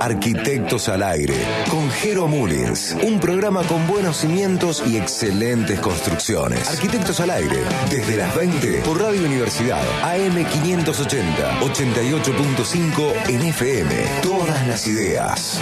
Arquitectos al aire, con Jero Mullins, un programa con buenos cimientos y excelentes construcciones. Arquitectos al aire, desde las 20 por Radio Universidad, AM 580, 88.5 en FM. Todas las ideas.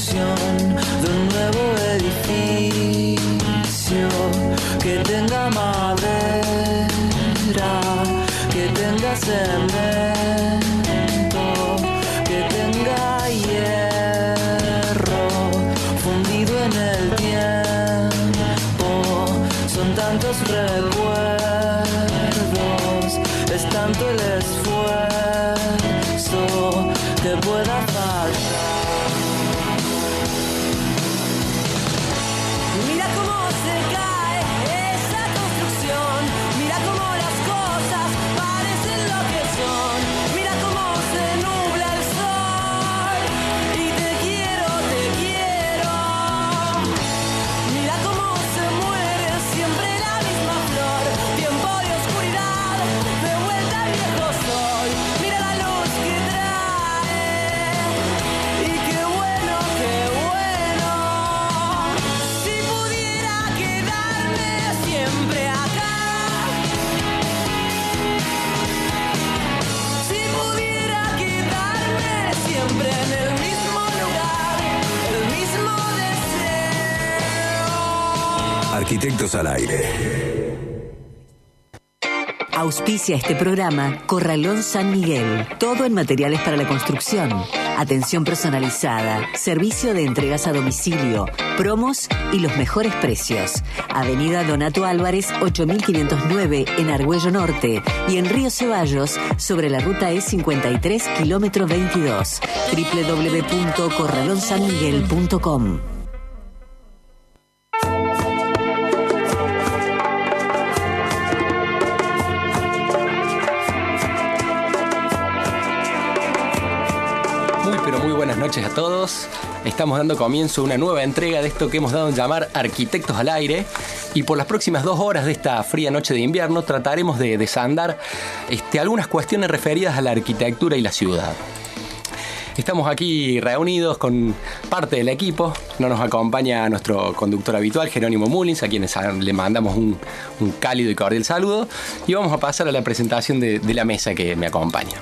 De un nuevo edificio que tenga madera, que tenga cemento, que tenga hierro fundido en el tiempo. Son tantos recuerdos, es tanto el esfuerzo que pueda faltar. Arquitectos al aire. Auspicia este programa Corralón San Miguel. Todo en materiales para la construcción. Atención personalizada, servicio de entregas a domicilio, promos y los mejores precios. Avenida Donato Álvarez, 8509 en Argüello Norte y en Río Ceballos sobre la ruta E53, kilómetro 22. www.corralonsanmiguel.com. Buenas noches a todos. Estamos dando comienzo a una nueva entrega de esto que hemos dado en llamar Arquitectos al Aire, y por las próximas 2 horas de esta fría noche de invierno trataremos de desandar algunas cuestiones referidas a la arquitectura y la ciudad. Estamos aquí reunidos con parte del equipo. No nos acompaña nuestro conductor habitual, Jerónimo Mullins, a quienes le mandamos un cálido y cordial saludo, y vamos a pasar a la presentación de la mesa que me acompaña.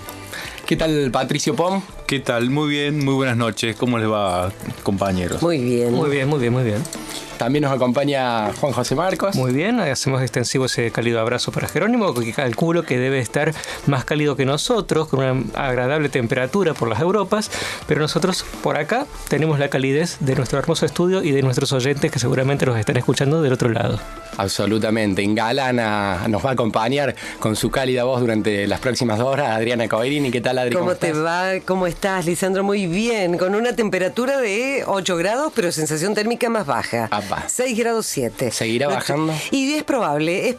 ¿Qué tal, Patricio Pom? ¿Qué tal? Muy bien, muy buenas noches. ¿Cómo les va, compañeros? Muy bien. Muy bien, muy bien, muy bien. También nos acompaña Juan José Marcos. Muy bien, hacemos extensivo ese cálido abrazo para Jerónimo, que calculo que debe estar más cálido que nosotros, con una agradable temperatura por las Europas, pero nosotros por acá tenemos la calidez de nuestro hermoso estudio y de nuestros oyentes que seguramente nos están escuchando del otro lado. Absolutamente. En Galana nos va a acompañar con su cálida voz durante las próximas 2 horas Adriana Coerini. ¿Qué tal, Adri? ¿Cómo te va? ¿Cómo estás, Lisandro? Muy bien, con una temperatura de 8 grados, pero sensación térmica más baja. 6 grados 7. ¿Seguirá bajando? Y es probable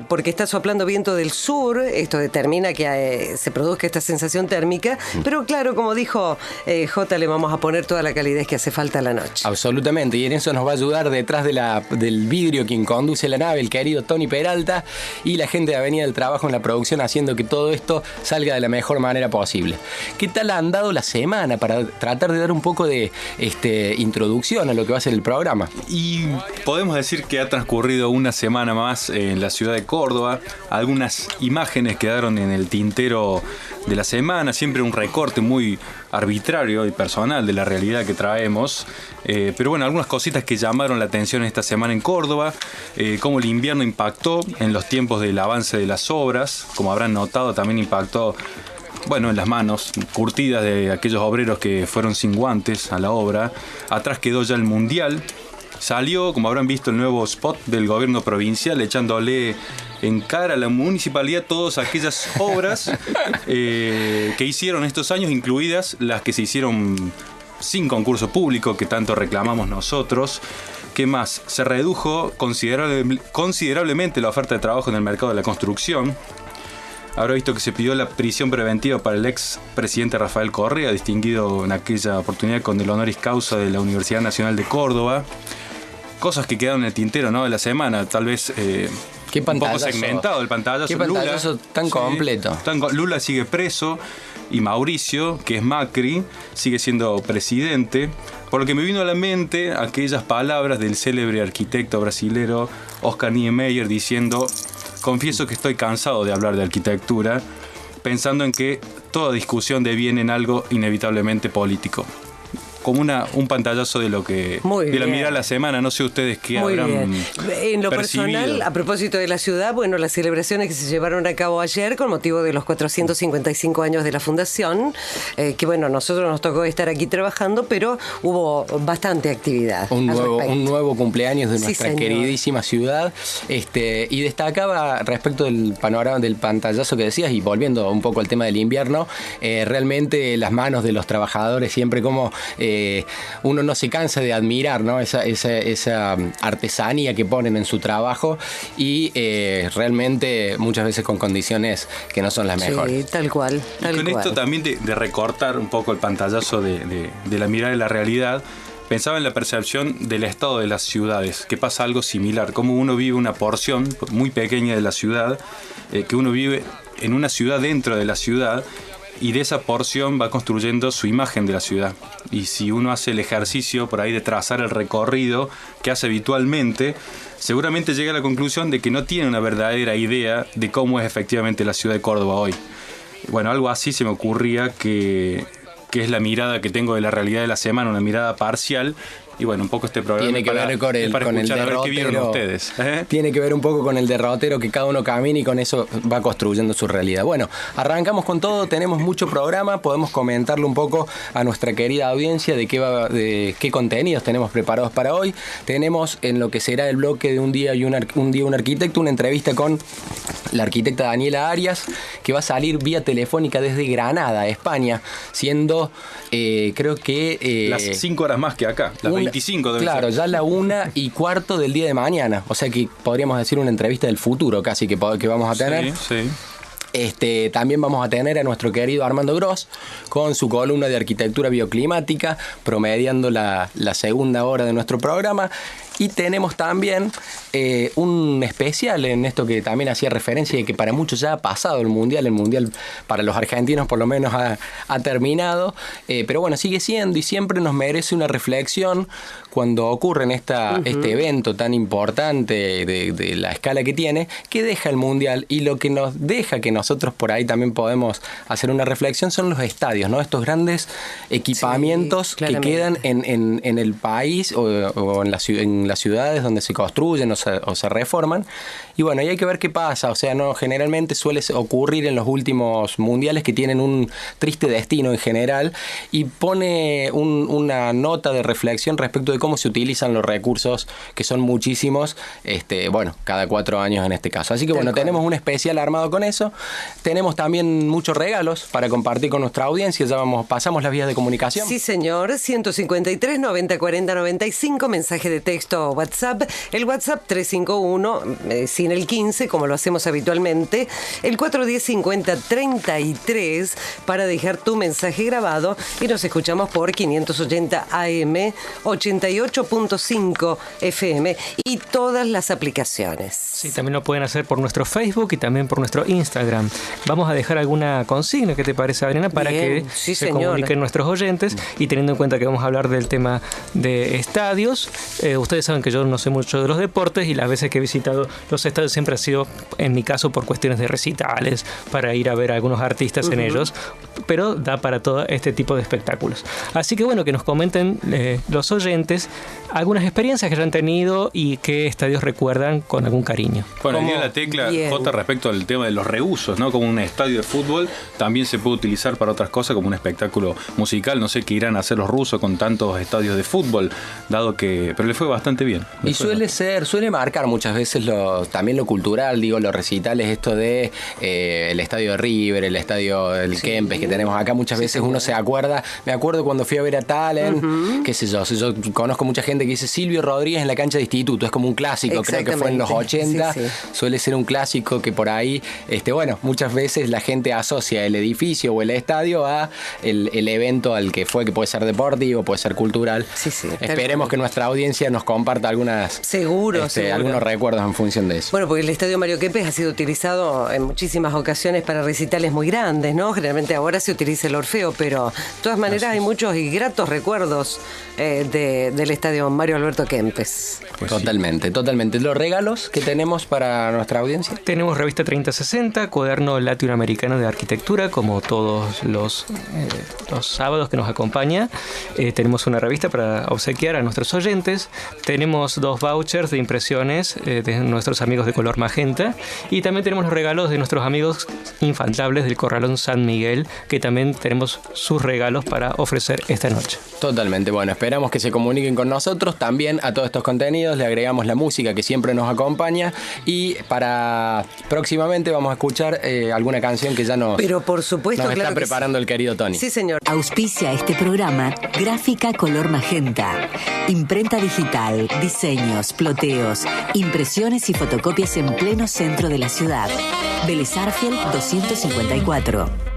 porque está soplando viento del sur, esto determina que se produzca esta sensación térmica, pero claro, como dijo Jota, le vamos a poner toda la calidez que hace falta a la noche. Absolutamente, y en eso nos va a ayudar detrás del vidrio quien conduce la nave, el querido Tony Peralta, y la gente de Avenida del Trabajo en la producción, haciendo que todo esto salga de la mejor manera posible. ¿Qué tal ha andado la semana para tratar de dar un poco de introducción a lo que va a ser el programa? Y podemos decir que ha transcurrido una semana más en la ciudad de Córdoba. Algunas imágenes quedaron en el tintero de la semana, siempre un recorte muy arbitrario y personal de la realidad que traemos, pero bueno, algunas cositas que llamaron la atención esta semana en Córdoba, cómo el invierno impactó en los tiempos del avance de las obras. Como habrán notado, también impactó en las manos curtidas de aquellos obreros que fueron sin guantes a la obra. Atrás quedó ya el Mundial. Salió, como habrán visto, el nuevo spot del gobierno provincial echándole en cara a la municipalidad todas aquellas obras que hicieron estos años, incluidas las que se hicieron sin concurso público, que tanto reclamamos nosotros. ¿Qué más? Se redujo considerablemente la oferta de trabajo en el mercado de la construcción. habrá visto que se pidió la prisión preventiva para el ex presidente Rafael Correa, distinguido en aquella oportunidad con el honoris causa de la Universidad Nacional de Córdoba. Cosas que quedaron en el tintero, ¿no?, de la semana, tal vez un poco segmentado el pantallazo. Qué pantallazo tan completo. Lula sigue preso y Mauricio, que es Macri, sigue siendo presidente. Por lo que me vino a la mente aquellas palabras del célebre arquitecto brasilero Oscar Niemeyer diciendo: confieso que estoy cansado de hablar de arquitectura, pensando en que toda discusión deviene en algo inevitablemente político. Como un pantallazo de lo que de la mirada de la semana. No sé ustedes qué habrán En lo percibido. personal, a propósito de la ciudad, bueno, las celebraciones que se llevaron a cabo ayer con motivo de los 455 años de la fundación, que bueno, nosotros nos tocó estar aquí trabajando, pero hubo bastante actividad. Un nuevo cumpleaños de nuestra señor. queridísima ciudad. Y destacaba respecto del panorama del pantallazo que decías, y volviendo un poco al tema del invierno, realmente las manos de los trabajadores siempre como uno no se cansa de admirar, ¿no?, esa artesanía que ponen en su trabajo, y realmente muchas veces con condiciones que no son las mejores. Sí, tal cual. Y con esto también de recortar un poco el pantallazo de la mirada de la realidad, pensaba en la percepción del estado de las ciudades, que pasa algo similar, como uno vive una porción muy pequeña de la ciudad, que uno vive en una ciudad dentro de la ciudad, y de esa porción va construyendo su imagen de la ciudad. Y si uno hace el ejercicio por ahí de trazar el recorrido que hace habitualmente, seguramente llega a la conclusión de que no tiene una verdadera idea de cómo es efectivamente la ciudad de Córdoba hoy. Bueno, algo así se me ocurría que es la mirada que tengo de la realidad de la semana, una mirada parcial. Y bueno, un poco este programa tiene que ver con el derrotero. Qué vieron ustedes. Tiene que ver un poco con el derrotero que cada uno camina, y con eso va construyendo su realidad. Bueno, arrancamos con todo, tenemos mucho programa, podemos comentarle un poco a nuestra querida audiencia de qué contenidos tenemos preparados para hoy. Tenemos en lo que será el bloque de un día un arquitecto, una entrevista con la arquitecta Daniela Arias, que va a salir vía telefónica desde Granada, España, siendo creo que las 5 horas más que acá, las 25 debe claro, ser. ya la 1:15 del día de mañana. O sea que podríamos decir una entrevista del futuro casi que vamos a tener. Sí. También vamos a tener a nuestro querido Armando Gross con su columna de arquitectura bioclimática, promediando la segunda hora de nuestro programa. Y tenemos también un especial en esto que también hacía referencia de que para muchos ya ha pasado el Mundial para los argentinos por lo menos ha terminado, pero bueno, sigue siendo y siempre nos merece una reflexión cuando ocurre en este evento tan importante de la escala que tiene, que deja el Mundial, y lo que nos deja que nosotros por ahí también podemos hacer una reflexión son los estadios, ¿no? Estos grandes equipamientos que quedan en el país o en las ciudades donde se construyen o se reforman. Y bueno, y hay que ver qué pasa. O sea, no generalmente suele ocurrir en los últimos mundiales que tienen un triste destino en general, y pone una nota de reflexión respecto de cómo se utilizan los recursos, que son muchísimos, bueno, cada 4 años en este caso. Así que bueno, tenemos un especial armado con eso. Tenemos también muchos regalos para compartir con nuestra audiencia. Ya pasamos las vías de comunicación. Sí, señor. 153 90 40 95, mensaje de texto o WhatsApp. El WhatsApp 351, sin el 15, como lo hacemos habitualmente. El 410 50 33 para dejar tu mensaje grabado, y nos escuchamos por 580 AM, 88.5 FM y todas las aplicaciones. Sí, también lo pueden hacer por nuestro Facebook y también por nuestro Instagram. Vamos a dejar alguna consigna, ¿qué te parece, Adriana? Para Bien, que sí, se señor. comuniquen nuestros oyentes, y teniendo en cuenta que vamos a hablar del tema de estadios. Ustedes saben que yo no sé mucho de los deportes, y las veces que he visitado los estadios siempre ha sido, en mi caso, por cuestiones de recitales, para ir a ver a algunos artistas en ellos, pero da para todo este tipo de espectáculos. Así que bueno, que nos comenten los oyentes algunas experiencias que hayan tenido y qué estadios recuerdan con algún cariño. Bueno, el día de la tecla, Bien. Jota, respecto al tema de los reusos, ¿no? Como un estadio de fútbol, también se puede utilizar para otras cosas, como un espectáculo musical. No sé qué irán a hacer los rusos con tantos estadios de fútbol, pero le fue bastante bastante bien. Y suele marcar muchas veces también lo cultural, digo, los recitales, esto de el estadio de River, el estadio del Kempes que tenemos acá, muchas veces uno se acuerda, me acuerdo cuando fui a ver a Talent, qué sé yo conozco mucha gente que dice Silvio Rodríguez en la cancha de instituto, es como un clásico, creo que fue en los 80, suele ser un clásico que por ahí, bueno, muchas veces la gente asocia el edificio o el estadio a el evento al que fue, que puede ser deportivo, puede ser cultural. Esperemos que nuestra audiencia nos comparta seguro. algunos recuerdos en función de eso. Bueno, porque el Estadio Mario Kempes ha sido utilizado en muchísimas ocasiones para recitales muy grandes, ¿no? Generalmente ahora se utiliza el Orfeo, pero de todas maneras hay muchos y gratos recuerdos del Estadio Mario Alberto Kempes. Pues totalmente. Los regalos que tenemos para nuestra audiencia. Tenemos revista 3060, cuaderno latinoamericano de arquitectura, como todos los sábados que nos acompaña. Tenemos una revista para obsequiar a nuestros oyentes. Tenemos 2 vouchers de impresiones de nuestros amigos de color magenta. Y también tenemos los regalos de nuestros amigos infaltables del Corralón San Miguel, que también tenemos sus regalos para ofrecer esta noche. Totalmente. Bueno, esperamos que se comuniquen con nosotros. También a todos estos contenidos le agregamos la música que siempre nos acompaña. Y para próximamente vamos a escuchar alguna canción que ya Pero por supuesto, nos está preparando el querido Tony. Sí, señor. Auspicia este programa Gráfica Color Magenta. Imprenta digital, diseños, ploteos, impresiones y fotocopias en pleno centro de la ciudad. Vélez Arfield 254.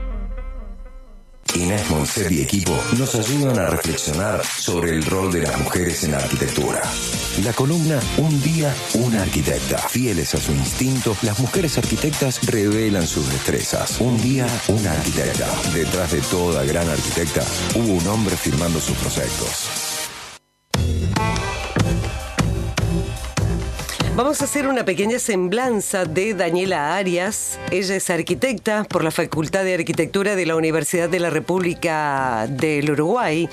Inés Monser y equipo nos ayudan a reflexionar sobre el rol de las mujeres en la arquitectura. La columna Un día, una arquitecta. Fieles a su instinto, las mujeres arquitectas revelan sus destrezas. Un día, una arquitecta. Detrás de toda gran arquitecta hubo un hombre firmando sus proyectos. Vamos a hacer una pequeña semblanza de Daniela Arias. Ella es arquitecta por la Facultad de Arquitectura de la Universidad de la República del Uruguay,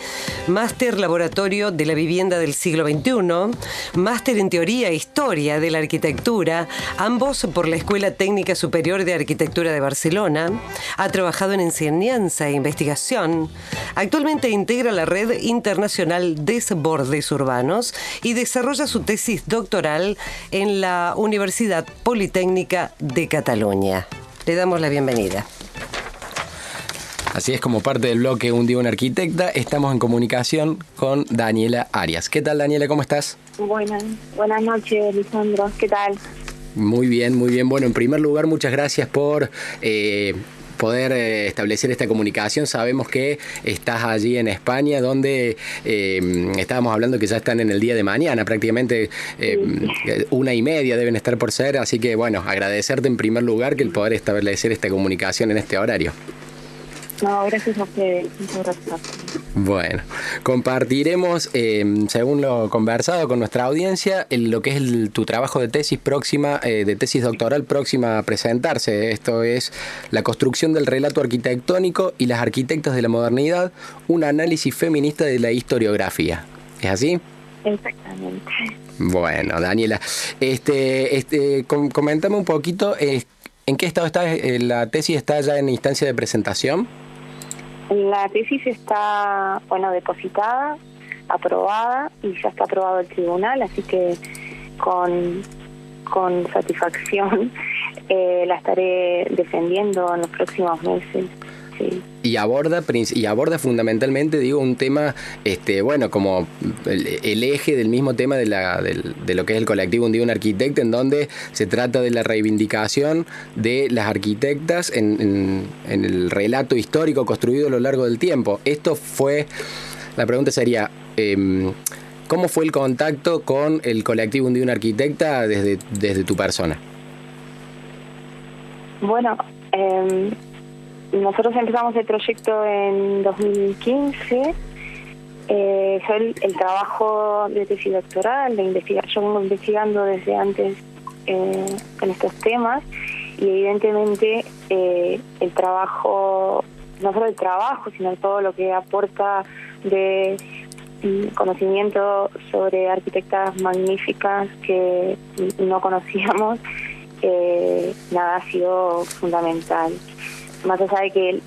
máster laboratorio de la vivienda del siglo XXI, máster en teoría e historia de la arquitectura, ambos por la Escuela Técnica Superior de Arquitectura de Barcelona. Ha trabajado en enseñanza e investigación. Actualmente integra la Red Internacional Desbordes Urbanos y desarrolla su tesis doctoral en la Universidad Politécnica de Cataluña. Le damos la bienvenida. Así es, como parte del bloque Un día una arquitecta, estamos en comunicación con Daniela Arias. ¿Qué tal, Daniela? ¿Cómo estás? Buenas noches, Lisandro. ¿Qué tal? Muy bien, muy bien. Bueno, en primer lugar, muchas gracias por poder establecer esta comunicación. Sabemos que estás allí en España, donde estábamos hablando que ya están en el día de mañana, prácticamente 1:30 deben estar por ser, así que bueno, agradecerte en primer lugar que el poder establecer esta comunicación en este horario. No, gracias a ustedes. Muchas gracias. Bueno, compartiremos, según lo conversado con nuestra audiencia, lo que es tu trabajo de tesis próxima, de tesis doctoral próxima a presentarse. Esto es la construcción del relato arquitectónico y las arquitectas de la modernidad, un análisis feminista de la historiografía. ¿Es así? Exactamente. Bueno, Daniela, coméntame un poquito, ¿en qué estado está? ¿La tesis está ya en instancia de presentación? La tesis está, depositada, aprobada y ya está aprobado el tribunal, así que con satisfacción la estaré defendiendo en los próximos meses. Sí. Y aborda fundamentalmente, digo, un tema, como el eje del mismo tema de lo que es el colectivo Un día una arquitecta, en donde se trata de la reivindicación de las arquitectas en el relato histórico construido a lo largo del tiempo. La pregunta sería, ¿cómo fue el contacto con el colectivo Un día una arquitecta desde tu persona? Bueno, nosotros empezamos el proyecto en 2015. Yo el trabajo de tesis doctoral, yo vengo investigando desde antes con estos temas, y evidentemente el trabajo, no solo el trabajo, sino todo lo que aporta de conocimiento sobre arquitectas magníficas que no conocíamos, ha sido fundamental. Más allá de que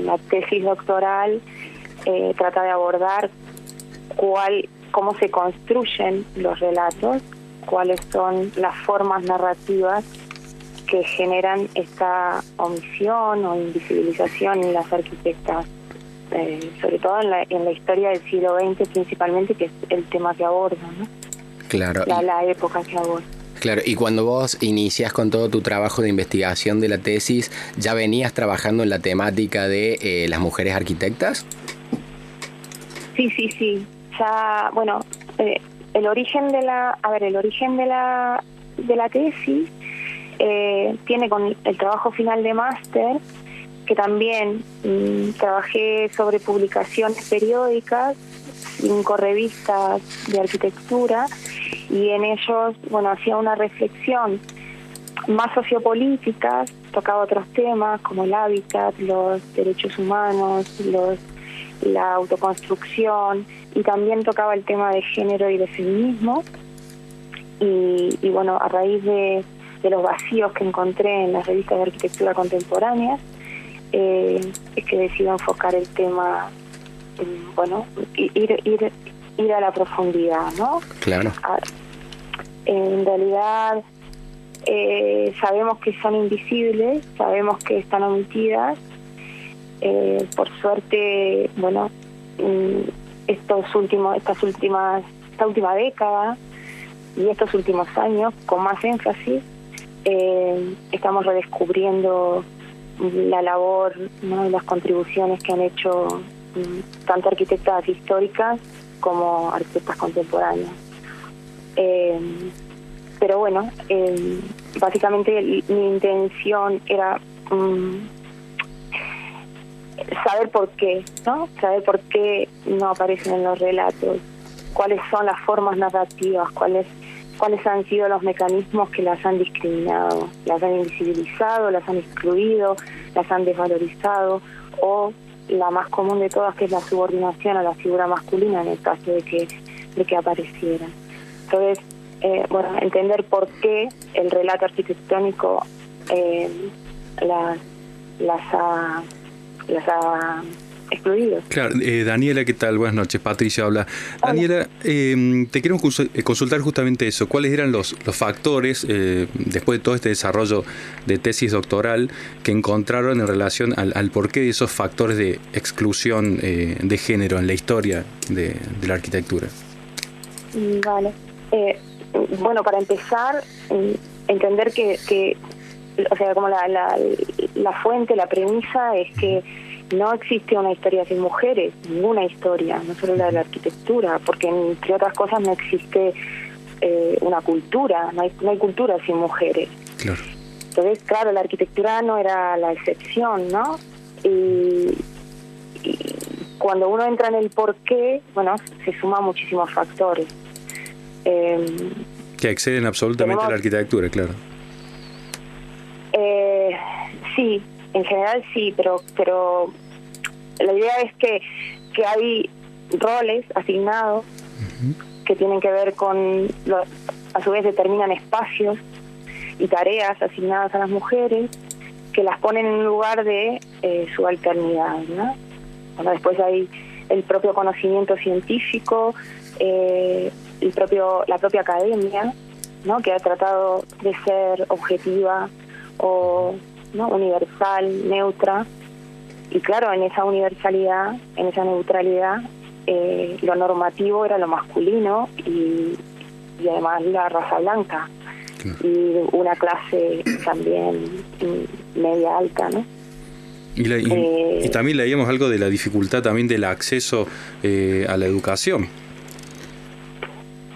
la tesis doctoral trata de abordar cómo se construyen los relatos, cuáles son las formas narrativas que generan esta omisión o invisibilización en las arquitectas, sobre todo en la historia del siglo XX principalmente, que es el tema que aborda, ¿no? Claro. La época que aborda. Claro, y cuando vos inicias con todo tu trabajo de investigación de la tesis, ¿ya venías trabajando en la temática de las mujeres arquitectas? Sí. Ya, bueno, el origen de la tesis tiene con el trabajo final de máster, que también trabajé sobre publicaciones periódicas, 5 revistas de arquitectura, y en ellos, bueno, hacía una reflexión más sociopolítica, tocaba otros temas como el hábitat, los derechos humanos, la autoconstrucción, y también tocaba el tema de género y de feminismo. Y bueno, a raíz de los vacíos que encontré en las revistas de arquitectura contemporánea, es que decido enfocar el tema, bueno, ir a la profundidad, ¿no? Claro. En realidad sabemos que son invisibles, sabemos que están omitidas. Por suerte, bueno, esta última década y estos últimos años, con más énfasis, estamos redescubriendo la labor, ¿no?, y las contribuciones que han hecho tanto arquitectas históricas como arquitectas contemporáneas. Pero bueno, básicamente mi intención era saber por qué, ¿no? Saber por qué no aparecen en los relatos, cuáles son las formas narrativas, cuáles han sido los mecanismos que las han discriminado, las han invisibilizado, las han excluido, las han desvalorizado, o la más común de todas, que es la subordinación a la figura masculina en el caso de que aparecieran. Entonces, bueno, entender por qué el relato arquitectónico las ha excluido. Claro, Daniela, ¿qué tal? Buenas noches, Patricia habla. Daniela, te queremos consultar justamente eso. ¿Cuáles eran los factores, después de todo este desarrollo de tesis doctoral, que encontraron en relación al porqué de esos factores de exclusión de género en la historia de la arquitectura? Vale. Bueno, para empezar, entender que o sea, como la fuente, la premisa es que no existe una historia sin mujeres, ninguna historia, no solo la de la arquitectura, porque entre otras cosas no existe una cultura, no hay cultura sin mujeres. Claro. Entonces, claro, la arquitectura no era la excepción, ¿no? Y cuando uno entra en el porqué, bueno, se suman muchísimos factores. Que exceden absolutamente a la arquitectura, claro. Sí, en general sí, pero la idea es que hay roles asignados que tienen que ver con, a su vez determinan espacios y tareas asignadas a las mujeres que las ponen en un lugar de subalternidad, ¿no? Bueno, después hay el propio conocimiento científico, la propia academia, ¿no?, que ha tratado de ser objetiva o, ¿no?, universal, neutra, y claro, en esa universalidad, en esa neutralidad, lo normativo era lo masculino y además la raza blanca, y una clase también media alta, ¿no? Y también leíamos algo de la dificultad también del acceso a la educación.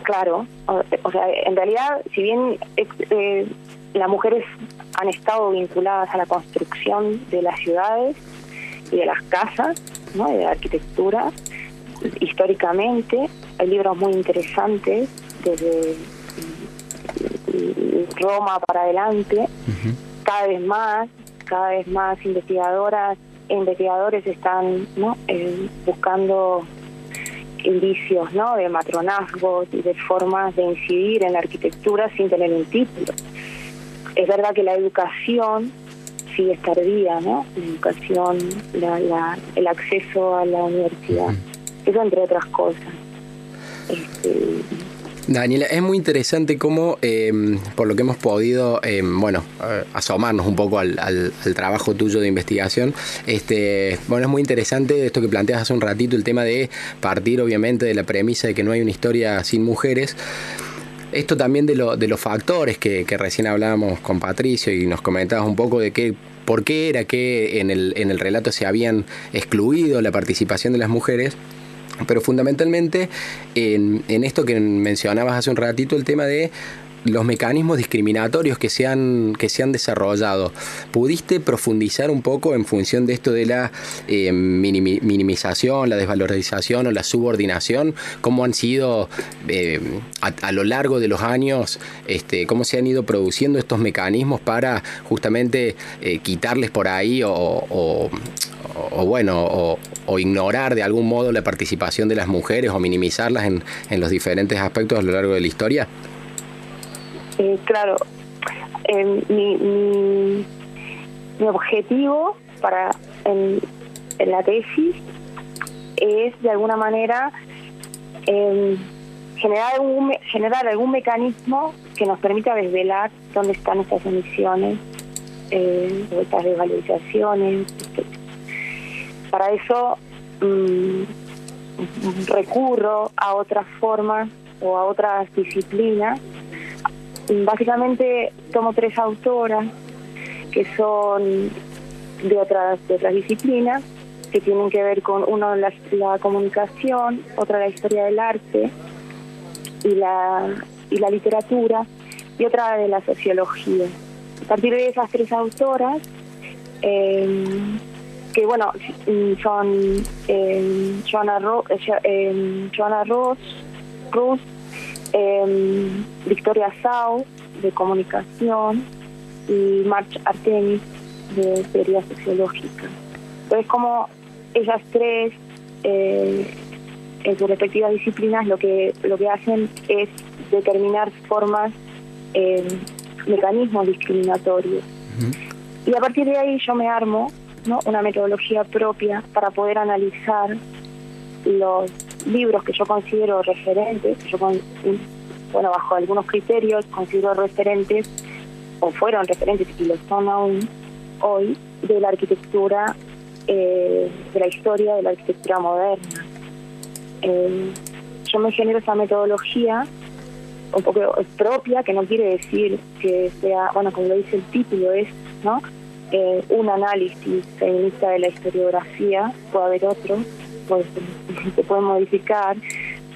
Claro, o sea, en realidad, si bien las mujeres han estado vinculadas a la construcción de las ciudades y de las casas, ¿no?, y de la arquitectura, históricamente hay libros muy interesantes desde Roma para adelante. Cada vez más investigadoras e investigadores están, ¿no?, buscando indicios, ¿no?, de matronazgos y de formas de incidir en la arquitectura sin tener un título. Es verdad que la educación sigue tardía, ¿no? La educación, el acceso a la universidad, eso entre otras cosas. Daniela, es muy interesante cómo, por lo que hemos podido, asomarnos un poco al trabajo tuyo de investigación, es muy interesante esto que planteas hace un ratito, el tema de partir obviamente de la premisa de que no hay una historia sin mujeres. Esto también de los factores que recién hablábamos con Patricio y nos comentabas un poco de por qué era que en el relato se habían excluido la participación de las mujeres. Pero fundamentalmente en esto que mencionabas hace un ratito, el tema de los mecanismos discriminatorios que se han desarrollado. ¿Pudiste profundizar un poco en función de esto de la minimización, la desvalorización o la subordinación? ¿Cómo han sido a lo largo de los años, cómo se han ido produciendo estos mecanismos para justamente quitarles por ahí o ignorar de algún modo la participación de las mujeres o minimizarlas en los diferentes aspectos a lo largo de la historia? Claro, mi objetivo en la tesis es de alguna manera generar algún mecanismo que nos permita desvelar dónde están estas omisiones, estas desvalorizaciones, etc. Para eso recurro a otras formas o a otras disciplinas. Básicamente tomo 3 autoras que son de otras disciplinas, que tienen que ver con uno la comunicación, otra la historia del arte y la literatura, y otra de la sociología. A partir de esas 3 autoras, que son Joanna Ross, Victoria Sau, de comunicación, y March Artemis, de teoría sociológica. Entonces, como ellas 3 en sus respectivas disciplinas lo que hacen es determinar formas, mecanismos discriminatorios. Y a partir de ahí yo me armo, ¿no?, una metodología propia para poder analizar los libros que yo considero referentes, bajo algunos criterios considero referentes, o fueron referentes y lo son aún hoy, de la arquitectura, de la historia de la arquitectura moderna. Yo me genero esa metodología un poco propia, que no quiere decir que sea, como lo dice el título, es, ¿no?, un análisis feminista de la historiografía. Puede haber otro, pues se puede modificar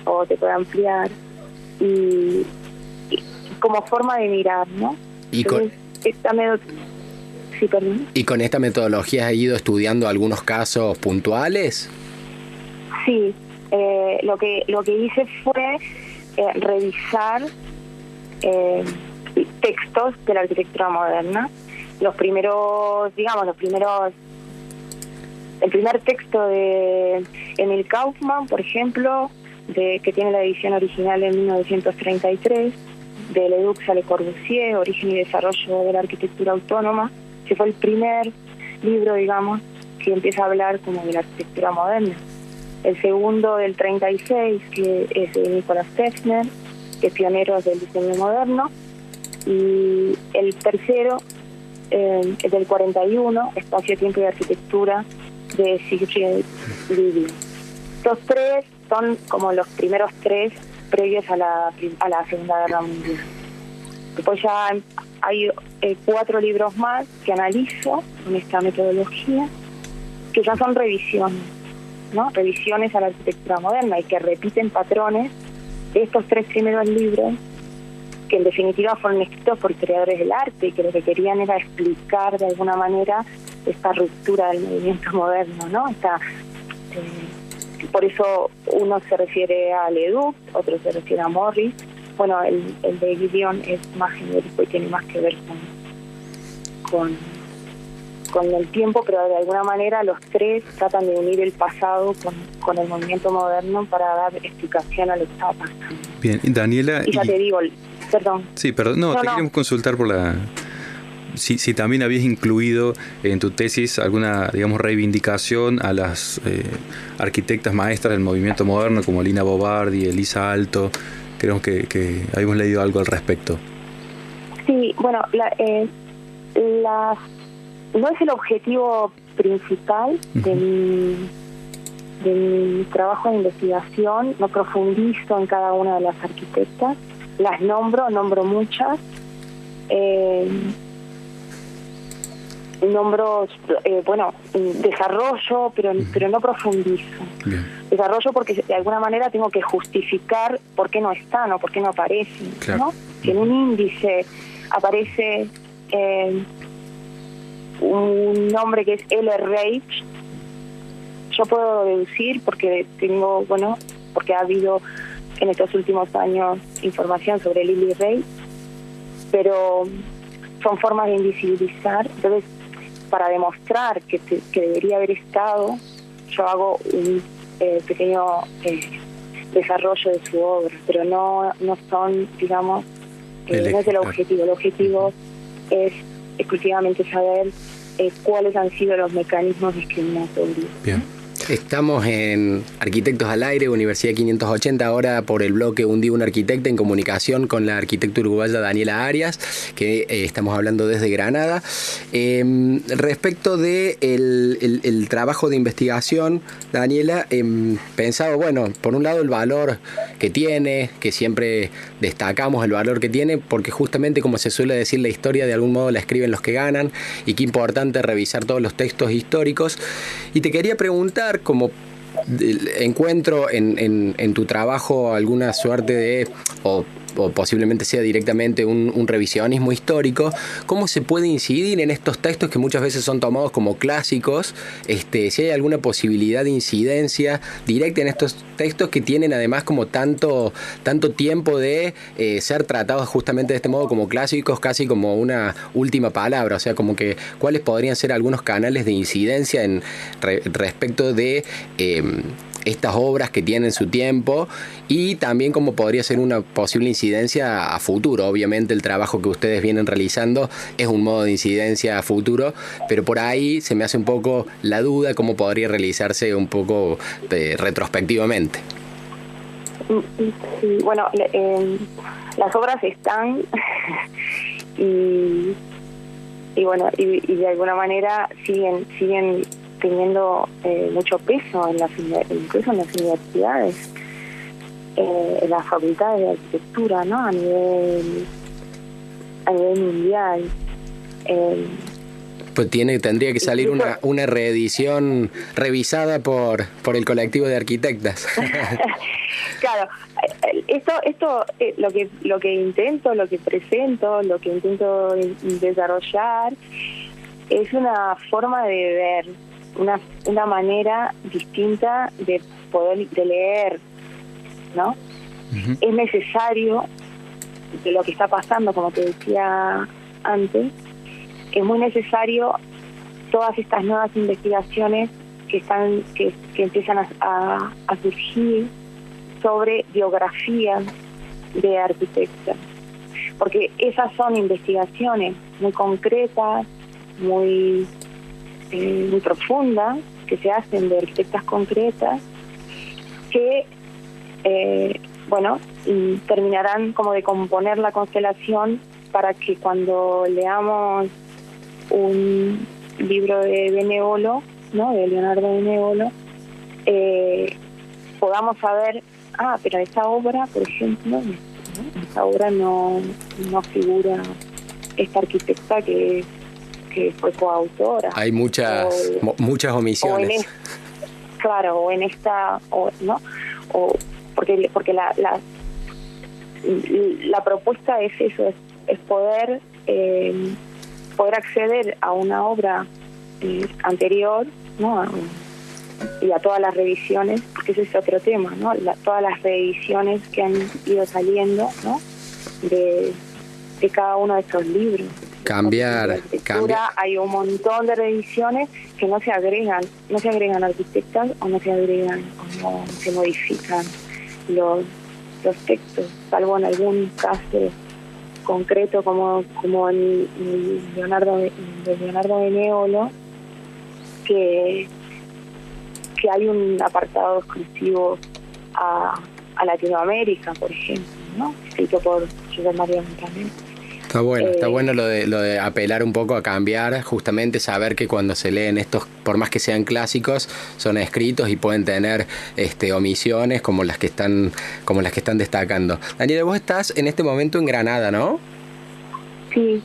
o se puede ampliar, y como forma de mirar, ¿no? Y con esta metodología has ido estudiando algunos casos puntuales. Sí, lo que hice fue revisar textos de la arquitectura moderna. El primer texto de Emil Kaufman, por ejemplo, que tiene la edición original en 1933, de Leduc a Le Corbusier, Origen y Desarrollo de la Arquitectura Autónoma, que fue el primer libro, que empieza a hablar como de la arquitectura moderna. El segundo, del 36, que es de Nicolas Fechner, que es pionero del diseño moderno. Y el tercero, es del 41, Espacio, Tiempo y Arquitectura, de Sigrid Lidl. Estos 3 son como los primeros 3 previos a la Segunda Guerra Mundial. Después ya hay 4 libros más que analizo con esta metodología, que ya son revisiones, ¿no? Revisiones a la arquitectura moderna, y que repiten patrones de estos 3 primeros libros, que en definitiva fueron escritos por historiadores del arte y que lo que querían era explicar de alguna manera esta ruptura del movimiento moderno, ¿no? Por eso uno se refiere a Leduc, otro se refiere a Morris. El de Gideon es más genérico y tiene más que ver con el tiempo, pero de alguna manera los 3 tratan de unir el pasado con el movimiento moderno para dar explicación a lo que estaba pasando. Bien, Daniela... Y ya te digo, perdón. Sí, perdón. No, te queremos consultar por si también habías incluido en tu tesis alguna, digamos, reivindicación a las arquitectas maestras del movimiento moderno como Lina Bobardi, Elisa Alto. Creo que habíamos leído algo al respecto. Sí, bueno, no es el objetivo principal de mi trabajo de investigación. No profundizo en cada una de las arquitectas, las nombro muchas, desarrollo, pero no profundizo. Bien. Desarrollo porque de alguna manera tengo que justificar por qué no están o por qué no aparecen, claro. ¿No? Si en un índice aparece un nombre que es L. Reich, yo puedo deducir porque ha habido en estos últimos años información sobre Lily Reich, pero son formas de invisibilizar. Entonces, para demostrar que debería haber estado, yo hago un pequeño desarrollo de su obra, pero no son, digamos, no es el objetivo. El objetivo es exclusivamente saber cuáles han sido los mecanismos discriminatorios. Bien. Estamos en Arquitectos al Aire, Universidad 580, ahora por el bloque Un día una arquitecta, en comunicación con la arquitecta uruguaya Daniela Arias, que estamos hablando desde Granada. Respecto de el trabajo de investigación, Daniela, pensaba, bueno, por un lado el valor que tiene, que siempre destacamos el valor que tiene, porque justamente, como se suele decir, la historia de algún modo la escriben los que ganan, y qué importante revisar todos los textos históricos. Y te quería preguntar, como encuentro en tu trabajo alguna suerte de, o posiblemente sea directamente un revisionismo histórico, ¿cómo se puede incidir en estos textos que muchas veces son tomados como clásicos? Si hay alguna posibilidad de incidencia directa en estos textos que tienen además como tanto tiempo de ser tratados justamente de este modo como clásicos, casi como una última palabra, o sea, como que cuáles podrían ser algunos canales de incidencia respecto de estas obras que tienen su tiempo, y también cómo podría ser una posible incidencia a futuro. Obviamente el trabajo que ustedes vienen realizando es un modo de incidencia a futuro, pero por ahí se me hace un poco la duda cómo podría realizarse un poco retrospectivamente. Sí, bueno, las obras están y de alguna manera siguen teniendo mucho peso incluso en las universidades, en las facultades de arquitectura, ¿no? A nivel mundial. Pues tendría que salir una reedición revisada por el colectivo de arquitectas. Claro, esto lo que intento, lo que presento, lo que intento desarrollar es una forma de ver, una manera distinta de poder leer, ¿no? Uh-huh. Es necesario, de lo que está pasando, como te decía antes, es muy necesario todas estas nuevas investigaciones que empiezan a surgir sobre biografías de arquitectos, porque esas son investigaciones muy concretas, muy profundas, que se hacen de arquitectas concretas, que terminarán como de componer la constelación para que cuando leamos un libro de Beneolo, ¿no?, de Leonardo Beneolo, podamos saber, pero esta obra, por ejemplo, en esta obra no figura esta arquitecta que fue coautora. Hay muchas omisiones. O en esta, ¿no? Porque la propuesta es eso, es poder acceder a una obra anterior, ¿no?, y a todas las revisiones, porque ese es otro tema, ¿no? Todas las revisiones que han ido saliendo, ¿no?, de cada uno de estos libros. Cambiar. Hay un montón de revisiones que no se agregan arquitectas, o no se agregan, o no se modifican los textos, salvo en algún caso concreto como el Leonardo Benévolo, que hay un apartado exclusivo a Latinoamérica, por ejemplo, ¿no? Escrito por José María Montaner. Está bueno lo de apelar un poco a cambiar, justamente saber que cuando se leen estos, por más que sean clásicos, son escritos y pueden tener omisiones como las que están destacando. Daniela, vos estás en este momento en Granada, ¿no? Sí.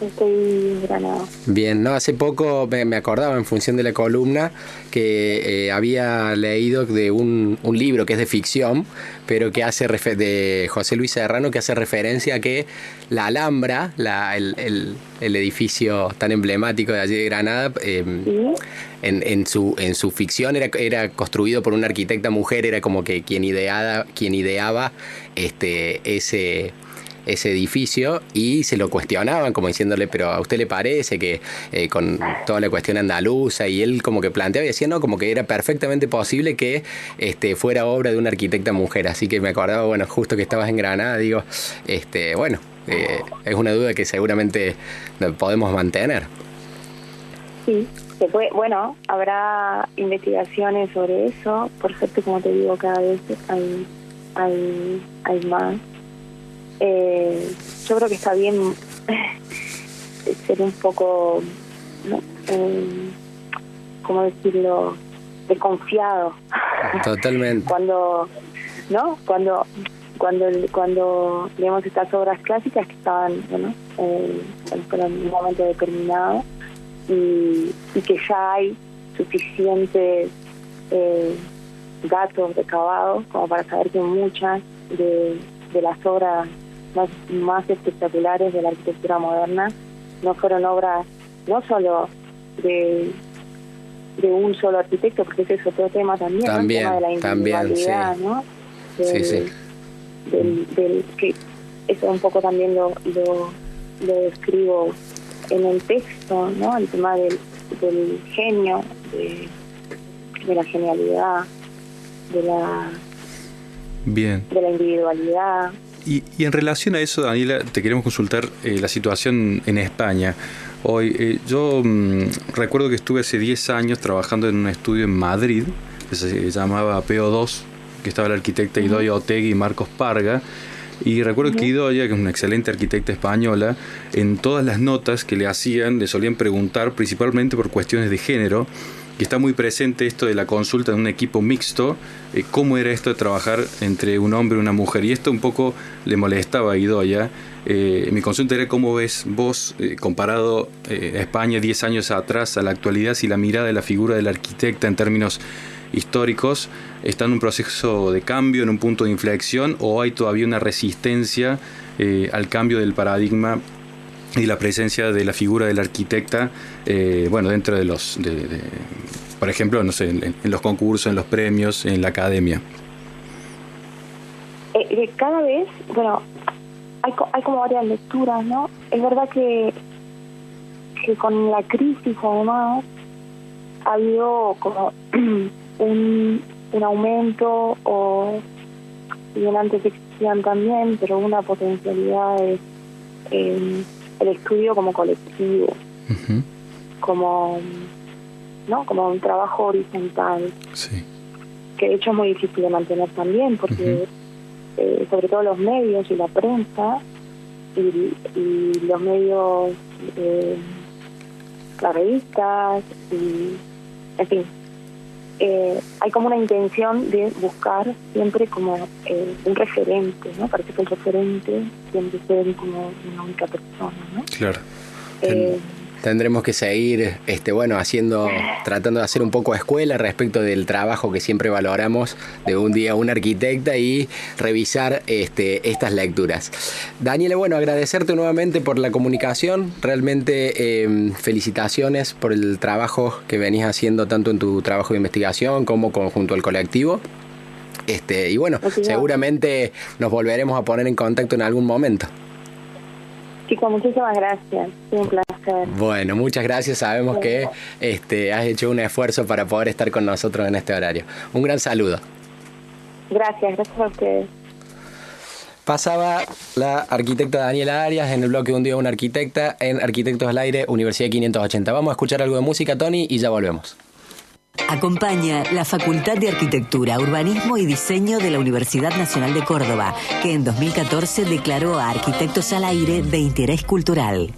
Estoy en Granada. Bien, no, hace poco me acordaba en función de la columna que había leído de un libro que es de ficción, pero que hace de José Luis Serrano, que hace referencia a que la Alhambra, el edificio tan emblemático de allí de Granada, en su ficción era construido por una arquitecta mujer, era como que quien ideaba ese edificio, y se lo cuestionaban como diciéndole, pero ¿a usted le parece que con toda la cuestión andaluza? Y él como que planteaba y decía, no, como que era perfectamente posible que fuera obra de una arquitecta mujer. Así que me acordaba, bueno, justo que estabas en Granada, digo, es una duda que seguramente podemos mantener. Sí, bueno, habrá investigaciones sobre eso. Por suerte, como te digo, cada vez hay más. Yo creo que está bien ser un poco, ¿no? ¿Cómo decirlo? Desconfiado. Totalmente. Cuando leemos estas obras clásicas que estaban, bueno, en un momento determinado, y que ya hay suficientes datos recabados como para saber que muchas de las obras más espectaculares de la arquitectura moderna no fueron obras no solo de un solo arquitecto, porque ese es otro tema también, ¿no? El tema de la individualidad, sí. ¿No? Que eso un poco también lo describo en el texto, ¿no? El tema del genio, de la genialidad, de la individualidad. Y en relación a eso, Daniela, te queremos consultar la situación en España. Hoy, yo recuerdo que estuve hace 10 años trabajando en un estudio en Madrid, que se llamaba PO2, que estaba la arquitecta Idoia Otegui y Marcos Parga. Y recuerdo que Idoia, que es una excelente arquitecta española, en todas las notas que le solían preguntar, principalmente por cuestiones de género, que está muy presente esto de la consulta de un equipo mixto, cómo era esto de trabajar entre un hombre y una mujer. Y esto un poco le molestaba a Idoia. Mi consulta era cómo ves vos, comparado a España 10 años atrás, a la actualidad, si la mirada de la figura del arquitecta en términos históricos está en un proceso de cambio, en un punto de inflexión, o hay todavía una resistencia al cambio del paradigma y la presencia de la figura del arquitecta, dentro de por ejemplo, no sé, en los concursos, en los premios, en la academia. Cada vez, bueno, hay como varias lecturas, ¿no? Es verdad que con la crisis, además, ha habido como un aumento, y en antes existían también, pero una potencialidad de el estudio como colectivo, como un trabajo horizontal, sí, que de hecho es muy difícil de mantener también, porque sobre todo los medios y la prensa y los medios, las revistas, y en fin, hay como una intención de buscar siempre como un referente, ¿no? Parece que el referente tiene que ser como una única persona, ¿no? Claro. Tendremos que seguir tratando de hacer un poco escuela respecto del trabajo que siempre valoramos de un día una arquitecta y revisar estas lecturas. Daniela, bueno, agradecerte nuevamente por la comunicación, realmente felicitaciones por el trabajo que venís haciendo tanto en tu trabajo de investigación como junto al colectivo. Y bueno, seguramente nos volveremos a poner en contacto en algún momento. Chicos, muchísimas gracias, es un placer. Bueno, muchas gracias, sabemos que has hecho un esfuerzo para poder estar con nosotros en este horario. Un gran saludo. Gracias a ustedes. Pasaba la arquitecta Daniela Arias en el bloque Un día una arquitecta en Arquitectos al Aire, Universidad 580. Vamos a escuchar algo de música, Tony, y ya volvemos. Acompaña la Facultad de Arquitectura, Urbanismo y Diseño de la Universidad Nacional de Córdoba, que en 2014 declaró a Arquitectos al Aire de interés cultural.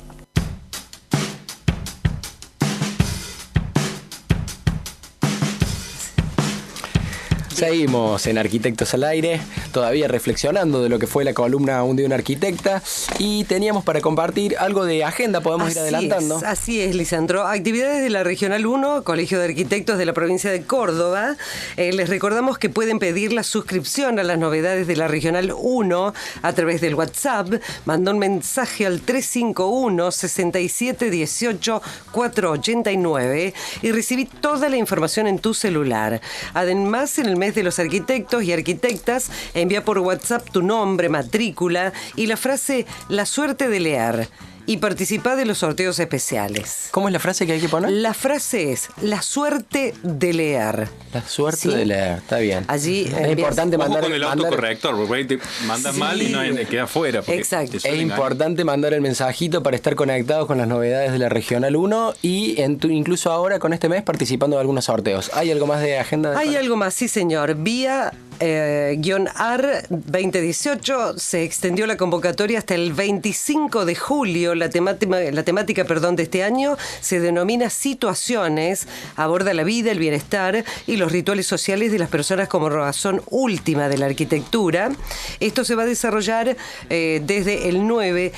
Seguimos en Arquitectos al Aire, todavía reflexionando de lo que fue la columna Un día una arquitecta, y teníamos para compartir algo de agenda, podemos ir adelantando. Así es, Lisandro. Actividades de la Regional 1, Colegio de Arquitectos de la provincia de Córdoba. Les recordamos que pueden pedir la suscripción a las novedades de la Regional 1 a través del WhatsApp. Manda un mensaje al 351-6718-489 y recibí toda la información en tu celular. Además, en el mes de los arquitectos y arquitectas, envía por WhatsApp tu nombre, matrícula y la frase "la suerte de leer" y participa de los sorteos especiales. ¿Cómo es la frase que hay que poner? La frase es "la suerte de leer". La suerte ¿Sí? de leer, está bien. Allí es importante mandar con el autocorrector, porque ahí te mandas mal y no queda fuera. Exacto. Es importante mandar el mensajito para estar conectados con las novedades de la Regional 1 y incluso ahora con este mes participando de algunos sorteos. ¿Hay algo más de agenda? Hay algo más, sí señor. Vía _AR 2018 se extendió la convocatoria hasta el 25 de julio. La temática de este año se denomina Situaciones, aborda la vida, el bienestar y los rituales sociales de las personas como razón última de la arquitectura. Esto se va a desarrollar desde el 9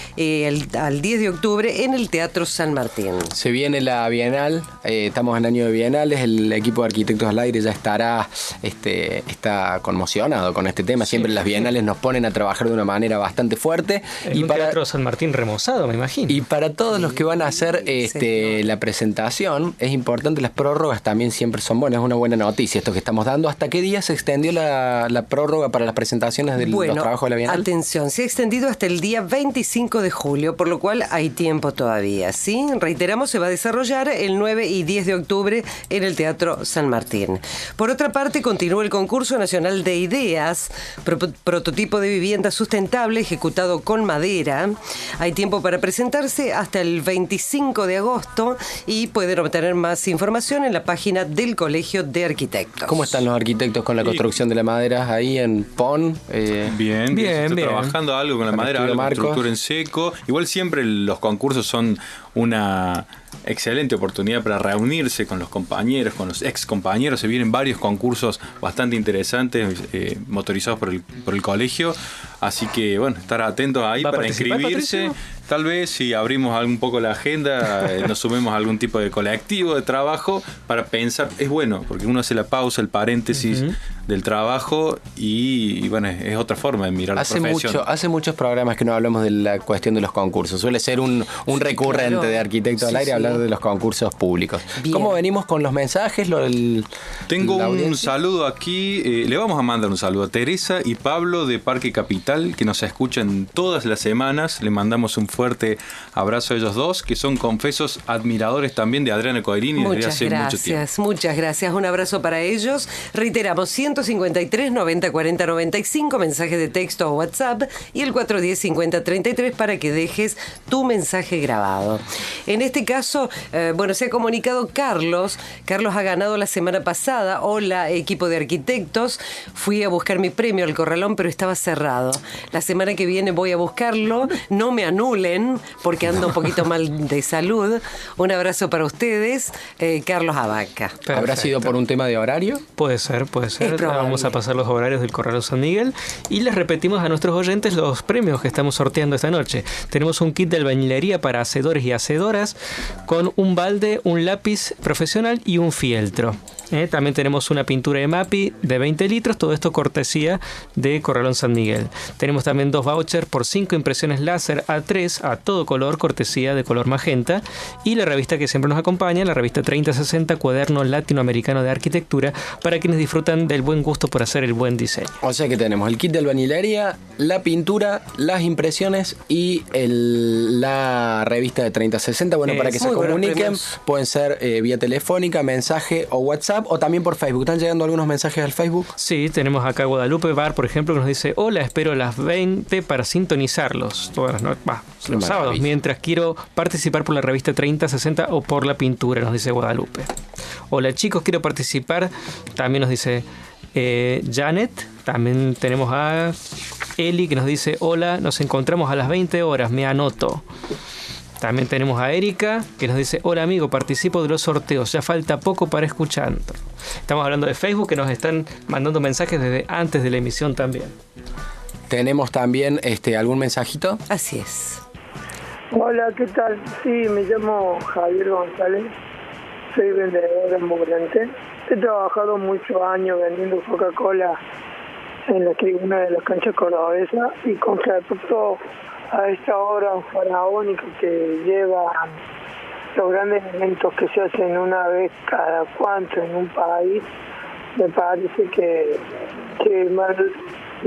al 10 de octubre en el Teatro San Martín. Se viene la Bienal, estamos en año de Bienales, el equipo de Arquitectos al Aire ya está conmocionado con este tema. Siempre las Bienales nos ponen a trabajar de una manera bastante fuerte. Y para Teatro San Martín remozado, me imagino. Y para todos los que van a hacer la presentación, es importante, las prórrogas también siempre son buenas, es una buena noticia esto que estamos dando. ¿Hasta qué día se extendió la prórroga para las presentaciones de los trabajos de la Bienal? Atención, se ha extendido hasta el día 25 de julio, por lo cual hay tiempo todavía, ¿sí? Reiteramos, se va a desarrollar el 9 y 10 de octubre en el Teatro San Martín. Por otra parte, continúa el concurso nacional de ideas, prototipo de vivienda sustentable ejecutado con madera. Hay tiempo para presentarse hasta el 25 de agosto y pueden obtener más información en la página del Colegio de Arquitectos. ¿Cómo están los arquitectos con la construcción de la madera ahí en PON? Bien. Trabajando algo con la madera, algo con estructura en seco. Igual siempre los concursos son una excelente oportunidad para reunirse con los compañeros, con los ex compañeros. Se vienen varios concursos bastante interesantes motorizados por el colegio, así que bueno, estar atentos ahí para inscribirse. Patricio? Tal vez si abrimos un poco la agenda, nos sumemos a algún tipo de colectivo de trabajo para pensar. Es bueno, porque uno hace la pausa, el paréntesis del trabajo y bueno, es otra forma de mirar la profesión. Hace muchos programas que no hablamos de la cuestión de los concursos. Suele ser un recurrente de Arquitectos al Aire hablar de los concursos públicos. Bien. ¿Cómo venimos con los mensajes? Tengo un saludo aquí. Le vamos a mandar un saludo a Teresa y Pablo de Parque Capital, que nos escuchan todas las semanas. Le mandamos un fuerte abrazo a ellos dos, que son confesos admiradores también de Adriana Coerini desde hace mucho tiempo. Muchas gracias. Un abrazo para ellos. Reiteramos, 153 90 40 95, mensaje de texto o WhatsApp, y el 410 50 33 para que dejes tu mensaje grabado. En este caso, se ha comunicado Carlos. Carlos ha ganado la semana pasada. Hola, equipo de arquitectos. Fui a buscar mi premio al Corralón, pero estaba cerrado. La semana que viene voy a buscarlo. No me anulen, porque ando un poquito mal de salud. Un abrazo para ustedes, Carlos Abaca. Perfecto. ¿Habrá sido por un tema de horario? Puede ser. Vamos a pasar los horarios del Corralón San Miguel y les repetimos a nuestros oyentes los premios que estamos sorteando esta noche. Tenemos un kit de albañilería para hacedores y hacedoras con un balde, un lápiz profesional y un fieltro. También tenemos una pintura de MAPI de 20 litros, todo esto cortesía de Corralón San Miguel. Tenemos también 2 vouchers por 5 impresiones láser A3 a todo color, cortesía de Color Magenta, y la revista que siempre nos acompaña, la revista 3060, Cuaderno Latinoamericano de Arquitectura, para quienes disfrutan del buen gusto por hacer el buen diseño. O sea que tenemos el kit de albañilería, la pintura, las impresiones y la revista de 3060. Bueno, para que se comuniquen, pueden ser vía telefónica, mensaje o WhatsApp. WhatsApp o también por Facebook. ¿Están llegando algunos mensajes al Facebook? Sí, tenemos acá Guadalupe Bar, por ejemplo, que nos dice: hola, espero las 20 para sintonizarlos todas las noches, los sábados, mientras quiero participar por la revista 3060 o por la pintura, nos dice Guadalupe. Hola chicos, quiero participar, también nos dice Janet. También tenemos a Eli, que nos dice: hola, nos encontramos a las 20 horas, me anoto. También tenemos a Erika, que nos dice: hola amigo, participo de los sorteos, ya falta poco para escuchar. Estamos hablando de Facebook, que nos están mandando mensajes desde antes de la emisión también. Tenemos también algún mensajito. Así es. Hola, ¿qué tal? Sí, me llamo Javier González, soy vendedor ambulante. He trabajado muchos años vendiendo Coca-Cola en la tribuna de las canchas cordobesas, y con respecto a esta obra faraónica que lleva los grandes eventos que se hacen una vez cada cuanto en un país, me parece que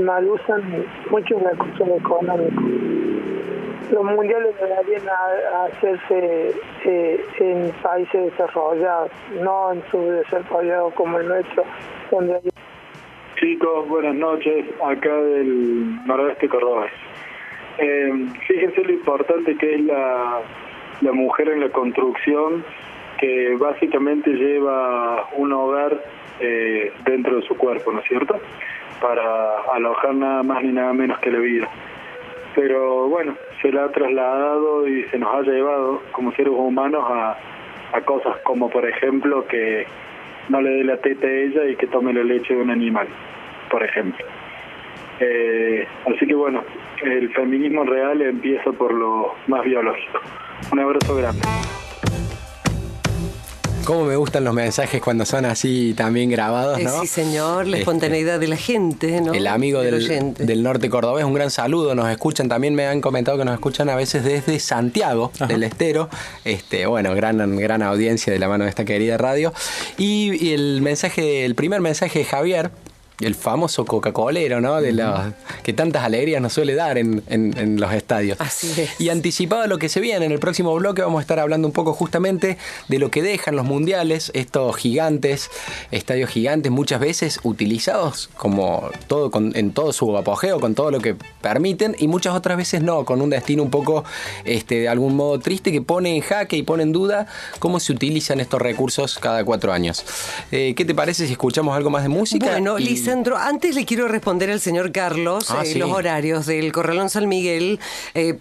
mal usan muchos recursos económicos. Los mundiales deberían hacerse en países desarrollados, no en subdesarrollados como el nuestro, donde hay... Chicos, buenas noches, acá del noroeste cordobés. Fíjense lo importante que es la mujer en la construcción, que básicamente lleva un hogar dentro de su cuerpo, ¿no es cierto?, para alojar nada más ni nada menos que la vida. Pero bueno, se la ha trasladado y se nos ha llevado como seres humanos a cosas como, por ejemplo, que no le dé la teta a ella y que tome la leche de un animal, por ejemplo. Así que bueno, el feminismo real empieza por lo más biológico. Un abrazo grande. Cómo me gustan los mensajes cuando son así también grabados, ¿no? Sí, señor, la espontaneidad de la gente, ¿no? El amigo del norte cordobés, un gran saludo. Nos escuchan, también me han comentado que nos escuchan a veces desde Santiago, del Estero. Bueno, gran audiencia de la mano de esta querida radio. Y el primer mensaje de Javier, el famoso Coca-Colero, ¿no? De los que tantas alegrías nos suele dar en los estadios. Así es. Y anticipado lo que se viene en el próximo bloque, vamos a estar hablando un poco justamente de lo que dejan los mundiales, estos gigantes, estadios gigantes, muchas veces utilizados como todo en todo su apogeo, con todo lo que permiten, y muchas otras veces no, con un destino un poco de algún modo triste, que pone en jaque y pone en duda cómo se utilizan estos recursos cada 4 años. ¿Qué te parece si escuchamos algo más de música? Bueno, Lisandro, antes le quiero responder al señor Carlos sí. Los horarios del Corralón San Miguel.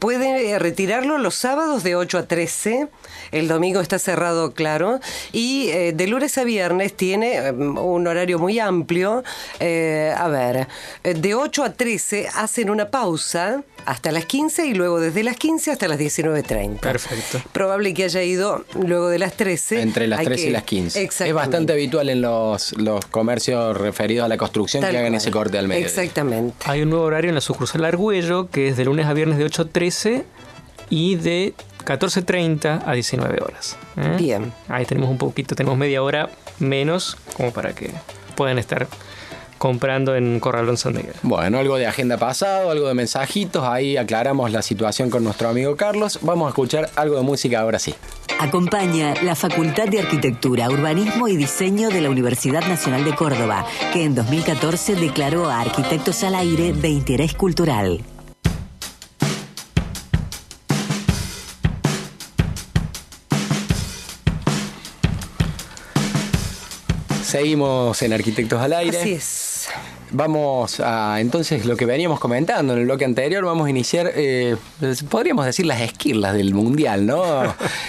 Puede retirarlo los sábados de 8 a 13. El domingo está cerrado, claro. Y de lunes a viernes tiene un horario muy amplio. De 8 a 13 hacen una pausa hasta las 15 y luego desde las 15 hasta las 19:30. Perfecto. Probable que haya ido luego de las 13. Entre las 13 y las 15. Exactamente. Es bastante habitual en los comercios referidos a la construcción que hagan ese corte al medio. Exactamente. Hay un nuevo horario en la sucursal Argüello, que es de lunes a viernes de 8 a 13 y de 14:30 a 19 horas. Bien. Ahí tenemos media hora menos como para que puedan estar comprando en Corralón San Miguel. Bueno, algo de agenda pasado, algo de mensajitos, ahí aclaramos la situación con nuestro amigo Carlos. Vamos a escuchar algo de música ahora sí. Acompaña la Facultad de Arquitectura, Urbanismo y Diseño de la Universidad Nacional de Córdoba, que en 2014 declaró a Arquitectos al Aire de interés cultural. Seguimos en Arquitectos al Aire. Así es. Vamos a, entonces, lo que veníamos comentando en el bloque anterior, vamos a iniciar, podríamos decir, las esquirlas del Mundial, ¿no?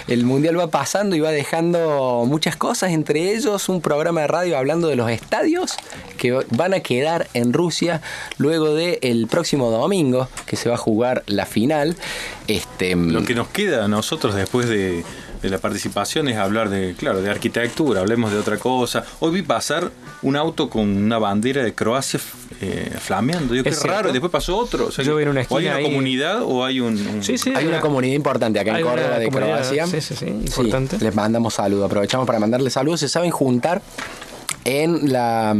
El Mundial va pasando y va dejando muchas cosas, entre ellos un programa de radio hablando de los estadios que van a quedar en Rusia luego del próximo domingo, que se va a jugar la final. Lo que nos queda a nosotros después de la participación es hablar de arquitectura, hablemos de otra cosa. Hoy vi pasar un auto con una bandera de Croacia flameando. Qué raro, después pasó otro. O sea, yo vi en una esquina, o hay una comunidad o hay un... Sí, hay una comunidad importante acá en Córdoba de Croacia. Sí, importante. Sí, les mandamos saludos, aprovechamos para mandarles saludos. Se saben juntar en la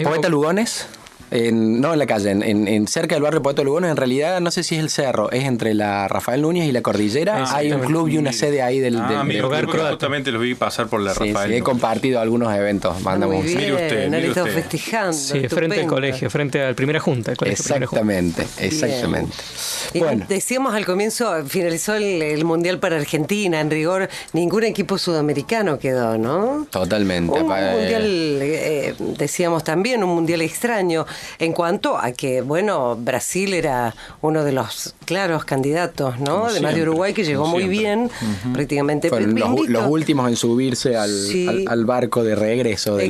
Poeta Lugones. No en la calle, en cerca del barrio Poeta Lugones. En realidad no sé si es el cerro, es entre la Rafael Núñez y la Cordillera. Hay un club y una sede ahí del hogar croata. Justamente los vi pasar por la Rafael. Sí, he compartido algunos eventos. Mandamos. Mire usted. Festejando. Sí, frente al colegio, frente a la primera junta. Exactamente. Bueno. Decíamos al comienzo, finalizó el Mundial para Argentina. En rigor, ningún equipo sudamericano quedó, ¿no? Totalmente. Un mundial, decíamos también, un mundial extraño. En cuanto a que, bueno, Brasil era uno de los claros candidatos, ¿no? Como Además siempre, de Uruguay, que llegó muy bien, prácticamente. Fueron los últimos en subirse al barco de regreso de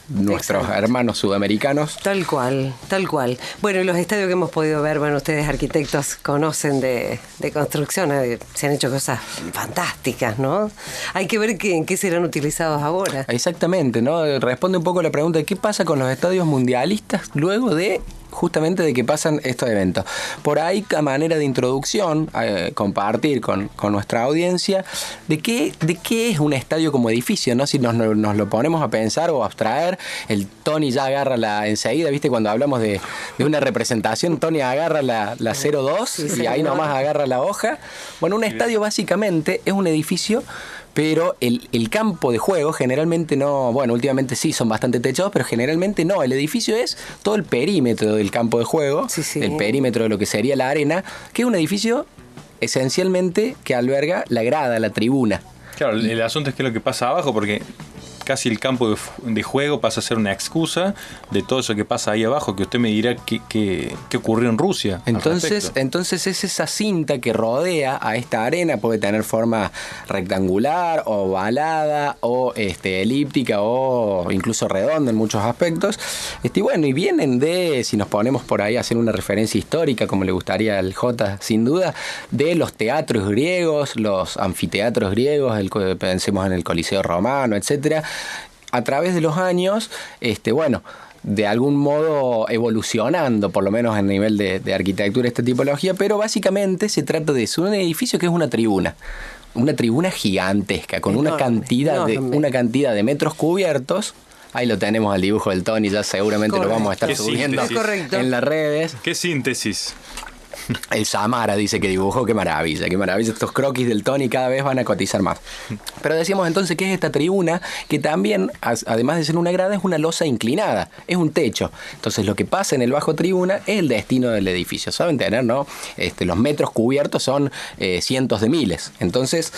nuestros hermanos sudamericanos. Tal cual. Bueno, los estadios que hemos podido ver, bueno, ustedes arquitectos conocen de construcción, se han hecho cosas fantásticas, ¿no? Hay que ver en qué serán utilizados ahora. Exactamente, ¿no? Responde un poco a la pregunta de qué pasa con los estadios mundialistas luego de justamente de que pasan estos eventos. Por ahí, a manera de introducción, compartir con nuestra audiencia de qué es un estadio como edificio, ¿no? Si nos lo ponemos a pensar o a abstraer, el Tony ya agarra enseguida, ¿viste? Cuando hablamos de una representación, Tony agarra la 02 y ahí nomás agarra la hoja. Bueno, un estadio básicamente es un edificio, pero el campo de juego generalmente no, bueno, últimamente sí son bastante techados, pero generalmente no. El edificio es todo el perímetro del campo de juego, el perímetro de lo que sería la arena, que es un edificio esencialmente que alberga la grada, la tribuna. Claro, el asunto es que es lo que pasa abajo, porque casi el campo de juego pasa a ser una excusa de todo eso que pasa ahí abajo, que usted me dirá qué ocurrió en Rusia. Entonces es esa cinta que rodea a esta arena, puede tener forma rectangular, ovalada, o elíptica, o incluso redonda en muchos aspectos. Y vienen si nos ponemos por ahí a hacer una referencia histórica, como le gustaría al J, sin duda, de los teatros griegos, los anfiteatros griegos, pensemos en el Coliseo Romano, etcétera. A través de los años, de algún modo evolucionando, por lo menos en nivel de arquitectura, esta tipología, pero básicamente se trata de eso, un edificio que es una tribuna gigantesca, con una cantidad de metros cubiertos. Ahí lo tenemos al dibujo del Tony, ya seguramente lo vamos a estar subiendo en las redes. ¿Qué síntesis? El Samara dice que dibujó, qué maravilla. Estos croquis del Tony cada vez van a cotizar más. Pero decíamos entonces que es esta tribuna que también, además de ser una grada, es una losa inclinada, es un techo. Entonces lo que pasa en el bajo tribuna es el destino del edificio. Saben tener, ¿no? Los metros cubiertos son cientos de miles. Entonces,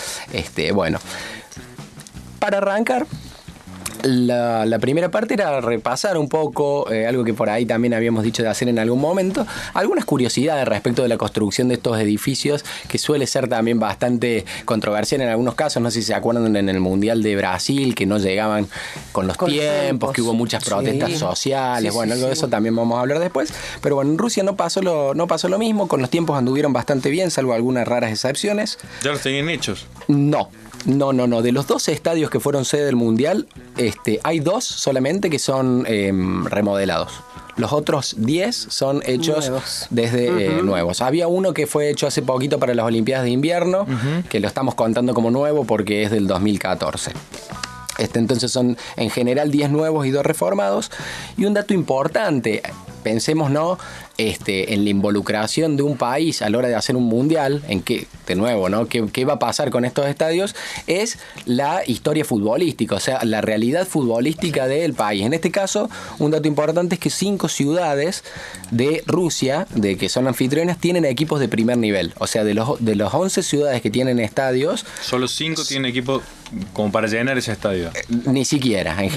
para arrancar, la primera parte era repasar un poco algo que por ahí también habíamos dicho de hacer en algún momento, algunas curiosidades respecto de la construcción de estos edificios, que suele ser también bastante controversial en algunos casos. No sé si se acuerdan en el Mundial de Brasil, que no llegaban con los tiempos, que hubo muchas protestas sociales, algo de eso también vamos a hablar después. Pero bueno, en Rusia no pasó lo mismo, con los tiempos anduvieron bastante bien, salvo algunas raras excepciones. ¿Ya los tenían hechos? No. De los 12 estadios que fueron sede del Mundial, hay 2 solamente que son remodelados. Los otros 10 son hechos desde nuevos. Había uno que fue hecho hace poquito para las Olimpiadas de Invierno, que lo estamos contando como nuevo porque es del 2014. Entonces son en general 10 nuevos y 2 reformados. Y un dato importante, pensemos, ¿no?, en la involucración de un país a la hora de hacer un mundial, en que, de nuevo, ¿no?, ¿qué va a pasar con estos estadios? Es la historia futbolística, o sea, la realidad futbolística del país. En este caso, un dato importante es que 5 ciudades de Rusia, que son anfitrionas, tienen equipos de primer nivel. O sea, de los 11 ciudades que tienen estadios, solo 5 tienen equipos como para llenar ese estadio. Ni siquiera. En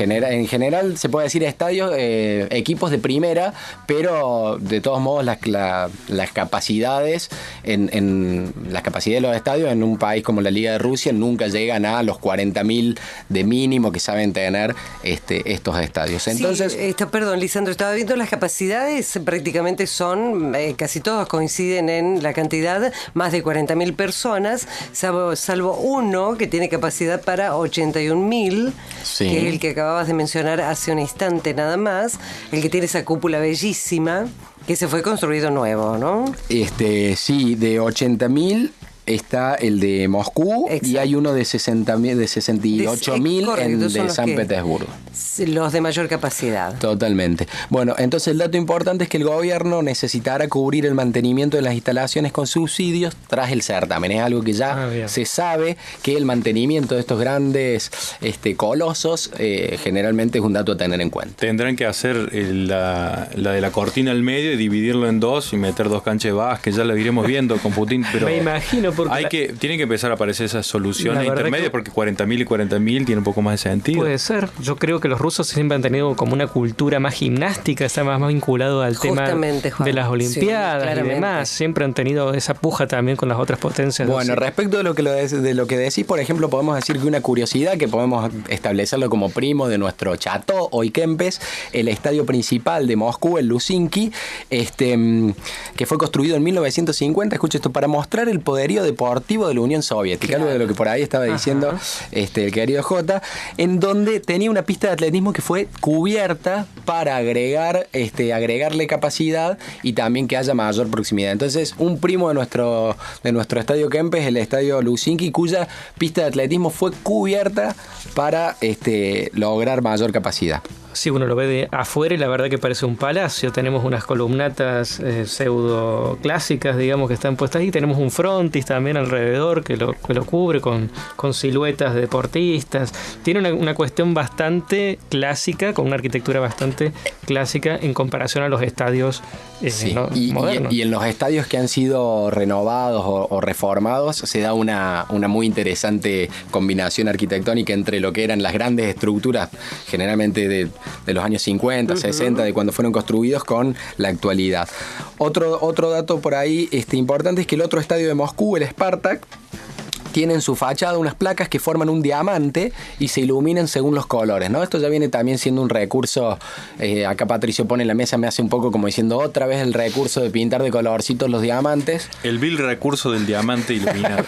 general se puede decir estadios, equipos de primera, pero de todos modos las capacidades las capacidades de los estadios en un país como la Liga de Rusia nunca llegan a los 40.000 de mínimo que saben tener estos estadios. Entonces, perdón, Lisandro, estaba viendo las capacidades, prácticamente son, casi todos coinciden en la cantidad, más de 40.000 personas, salvo uno que tiene capacidad para 81.000, que es el que acababas de mencionar hace un instante nada más, el que tiene esa cúpula bellísima, que se fue construido nuevo, ¿no? Sí, de 80.000 está el de Moscú. Exacto. Y hay uno de 68.000 en de San Petersburgo. Los de mayor capacidad. Totalmente. Bueno, entonces el dato importante es que el gobierno necesitará cubrir el mantenimiento de las instalaciones con subsidios tras el certamen. Es algo que ya se sabe, que el mantenimiento de estos grandes colosos generalmente es un dato a tener en cuenta. Tendrán que hacer la de la cortina al medio y dividirlo en dos y meter 2 canchas de básquet, ya lo iremos viendo con Putin, pero me imagino porque tienen que empezar a aparecer esas soluciones intermedias porque 40.000 y 40.000 tiene un poco más de sentido. Puede ser. Yo creo que los rusos siempre han tenido como una cultura más gimnástica, está más vinculado al tema de las Olimpiadas y demás. Siempre han tenido esa puja también con las otras potencias. Bueno, respecto de lo que decís, por ejemplo, podemos decir que una curiosidad que podemos establecerlo como primo de nuestro Chateau hoy Kempes, el estadio principal de Moscú, el Luzinki, que fue construido en 1950, escucha esto, para mostrar el poderío deportivo de la Unión Soviética, algo de lo que por ahí estaba diciendo el querido Jota, en donde tenía una pista de atletismo que fue cubierta para agregarle capacidad y también que haya mayor proximidad. Entonces, un primo de nuestro estadio Kempes, el estadio Luzinki, cuya pista de atletismo fue cubierta para lograr mayor capacidad. Sí, uno lo ve de afuera y la verdad que parece un palacio. Tenemos unas columnatas pseudo clásicas, digamos, que están puestas ahí. Tenemos un frontis también alrededor que lo cubre con siluetas de deportistas. Tiene una cuestión bastante clásica, con una arquitectura bastante clásica en comparación a los estadios modernos. Y en los estadios que han sido renovados o reformados se da una muy interesante combinación arquitectónica entre lo que eran las grandes estructuras, generalmente de los años 50, 60, de cuando fueron construidos, con la actualidad. Otro dato por ahí importante es que el otro estadio de Moscú, el Spartak, tiene en su fachada unas placas que forman un diamante y se iluminan según los colores, ¿no? Esto ya viene también siendo un recurso, acá Patricio pone en la mesa, me hace un poco como diciendo otra vez el recurso de pintar de colorcitos los diamantes. El vil recurso del diamante iluminado.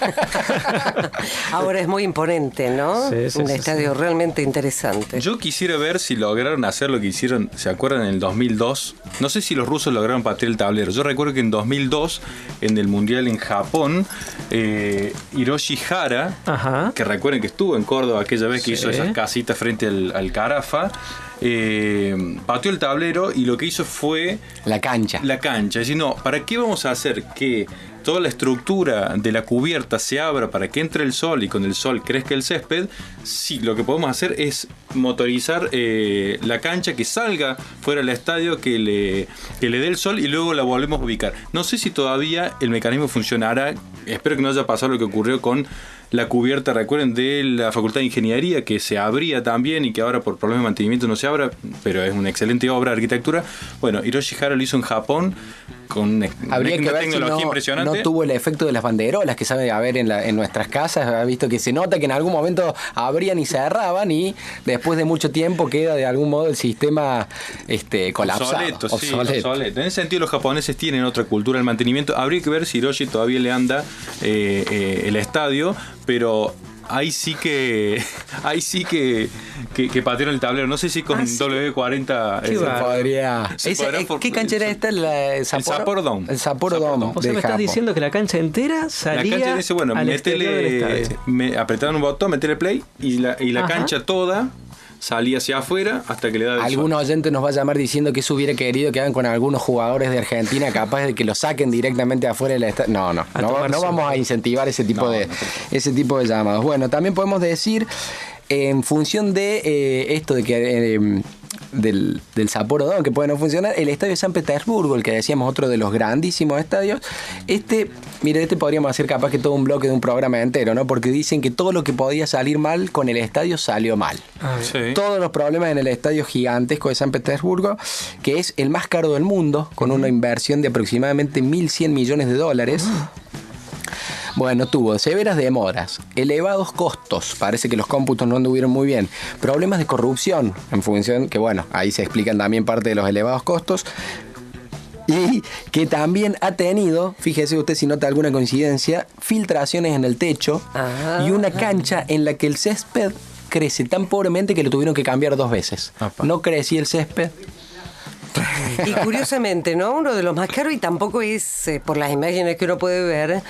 Ahora es muy imponente, ¿no? Un estadio realmente interesante. Yo quisiera ver si lograron hacer lo que hicieron, ¿se acuerdan? En el 2002. No sé si los rusos lograron patear el tablero. Yo recuerdo que en 2002, en el Mundial en Japón, Hiroshi Hara, que recuerden que estuvo en Córdoba aquella vez que hizo esas casitas frente al Carafa, pateó el tablero y lo que hizo fue la cancha. Es decir, no, ¿para qué vamos a hacer que toda la estructura de la cubierta se abra para que entre el sol y con el sol crezca el césped? Sí, lo que podemos hacer es motorizar la cancha, que salga fuera del estadio, que le dé el sol y luego la volvemos a ubicar. No sé si todavía el mecanismo funcionará. Espero que no haya pasado lo que ocurrió con la cubierta, recuerden, de la Facultad de Ingeniería, que se abría también y que ahora por problemas de mantenimiento no se abra, pero es una excelente obra de arquitectura. Bueno, Hiroshi Hara lo hizo en Japón con una tecnología impresionante. No tuvo el efecto de las banderolas que sabe haber en nuestras casas. Ha visto que se nota que en algún momento abrían y cerraban y después de mucho tiempo queda de algún modo el sistema colapsado. Obsoleto. En ese sentido los japoneses tienen otra cultura del mantenimiento. Habría que ver si Hiroshi todavía le anda el estadio, pero ahí sí que patearon el tablero. No sé si con W40 ¿Qué cancha era esta? El Sapporo Dome. El Sapporo Dome. O sea, me estás diciendo que la cancha entera salía. La cancha dice, bueno, apretaron un botón, meterle play y la cancha toda salía hacia afuera hasta que le da el Algún sol. oyente nos va a llamar diciendo que eso hubiera querido que hagan con algunos jugadores de Argentina, capaz de que lo saquen directamente afuera del estadio. No vamos a incentivar ese tipo de llamados. Bueno, también podemos decir, en función de esto de que del Sapporo Dome, que puede no funcionar, el estadio de San Petersburgo, el que decíamos otro de los grandísimos estadios, podríamos hacer capaz que todo un bloque de un programa entero, ¿no? Porque dicen que todo lo que podía salir mal con el estadio salió mal. Todos los problemas en el estadio gigantesco de San Petersburgo, que es el más caro del mundo, con una inversión de aproximadamente 1.100 millones de dólares. Bueno, tuvo severas demoras, elevados costos, parece que los cómputos no anduvieron muy bien, problemas de corrupción, en función que, bueno, ahí se explican también parte de los elevados costos, y que también ha tenido, fíjese usted si nota alguna coincidencia, filtraciones en el techo y una cancha en la que el césped crece tan pobremente que lo tuvieron que cambiar 2 veces. No crecía el césped. Y curiosamente, ¿no? Uno de los más caros y tampoco es, por las imágenes que uno puede ver,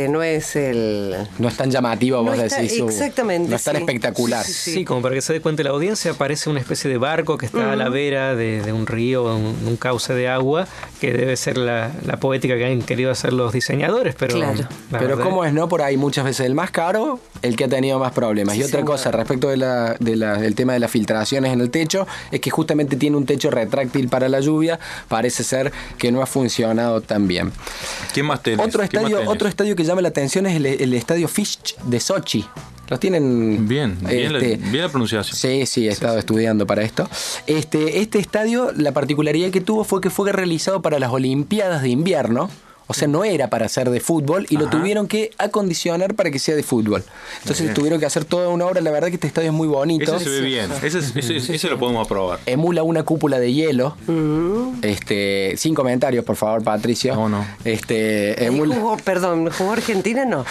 no es el... No es tan llamativo, vos decís. Exactamente. No es tan espectacular. Sí, como para que se dé cuenta la audiencia, parece una especie de barco que está a la vera de un río, un cauce de agua, que debe ser la poética que han querido hacer los diseñadores, pero... Claro. Pero ¿cómo es, no? Por ahí muchas veces el más caro, el que ha tenido más problemas. Sí, y otra señor. cosa, respecto del tema de las filtraciones en el techo, es que justamente tiene un techo retráctil para la lluvia, parece ser que no ha funcionado tan bien. ¿Qué más tenés? Otro estadio que llama la atención es el estadio Fish de Sochi. Los tienen... Bien la pronunciación. Sí, he estado estudiando para esto. Este estadio, la particularidad que tuvo fue que fue realizado para las Olimpiadas de invierno. O sea, no era para ser de fútbol y lo tuvieron que acondicionar para que sea de fútbol. Entonces tuvieron que hacer toda una obra. La verdad que este estadio es muy bonito. Ese se ve bien. Ese lo podemos aprobar. Emula una cúpula de hielo. Sin comentarios, por favor, Patricio. No. ¿Jugó Argentina? No.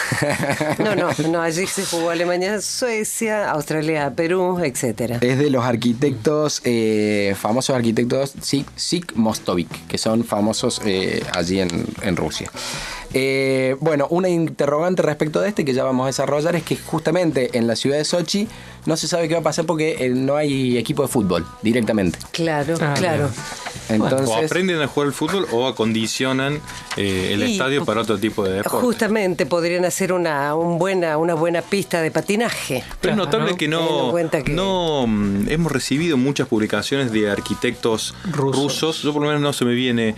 No, allí se jugó Alemania, Suecia, Australia, Perú, etcétera. Es de los arquitectos, famosos arquitectos Sig Mostovic, que son famosos allí en Rusia. Bueno, una interrogante respecto de que ya vamos a desarrollar es que justamente en la ciudad de Sochi no se sabe qué va a pasar porque no hay equipo de fútbol directamente. Claro. Entonces, o aprenden a jugar al fútbol o acondicionan el estadio para otro tipo de deporte. Justamente podrían hacer una buena pista de patinaje. Pero es notable que no hemos recibido muchas publicaciones de arquitectos rusos. Yo por lo menos no se me viene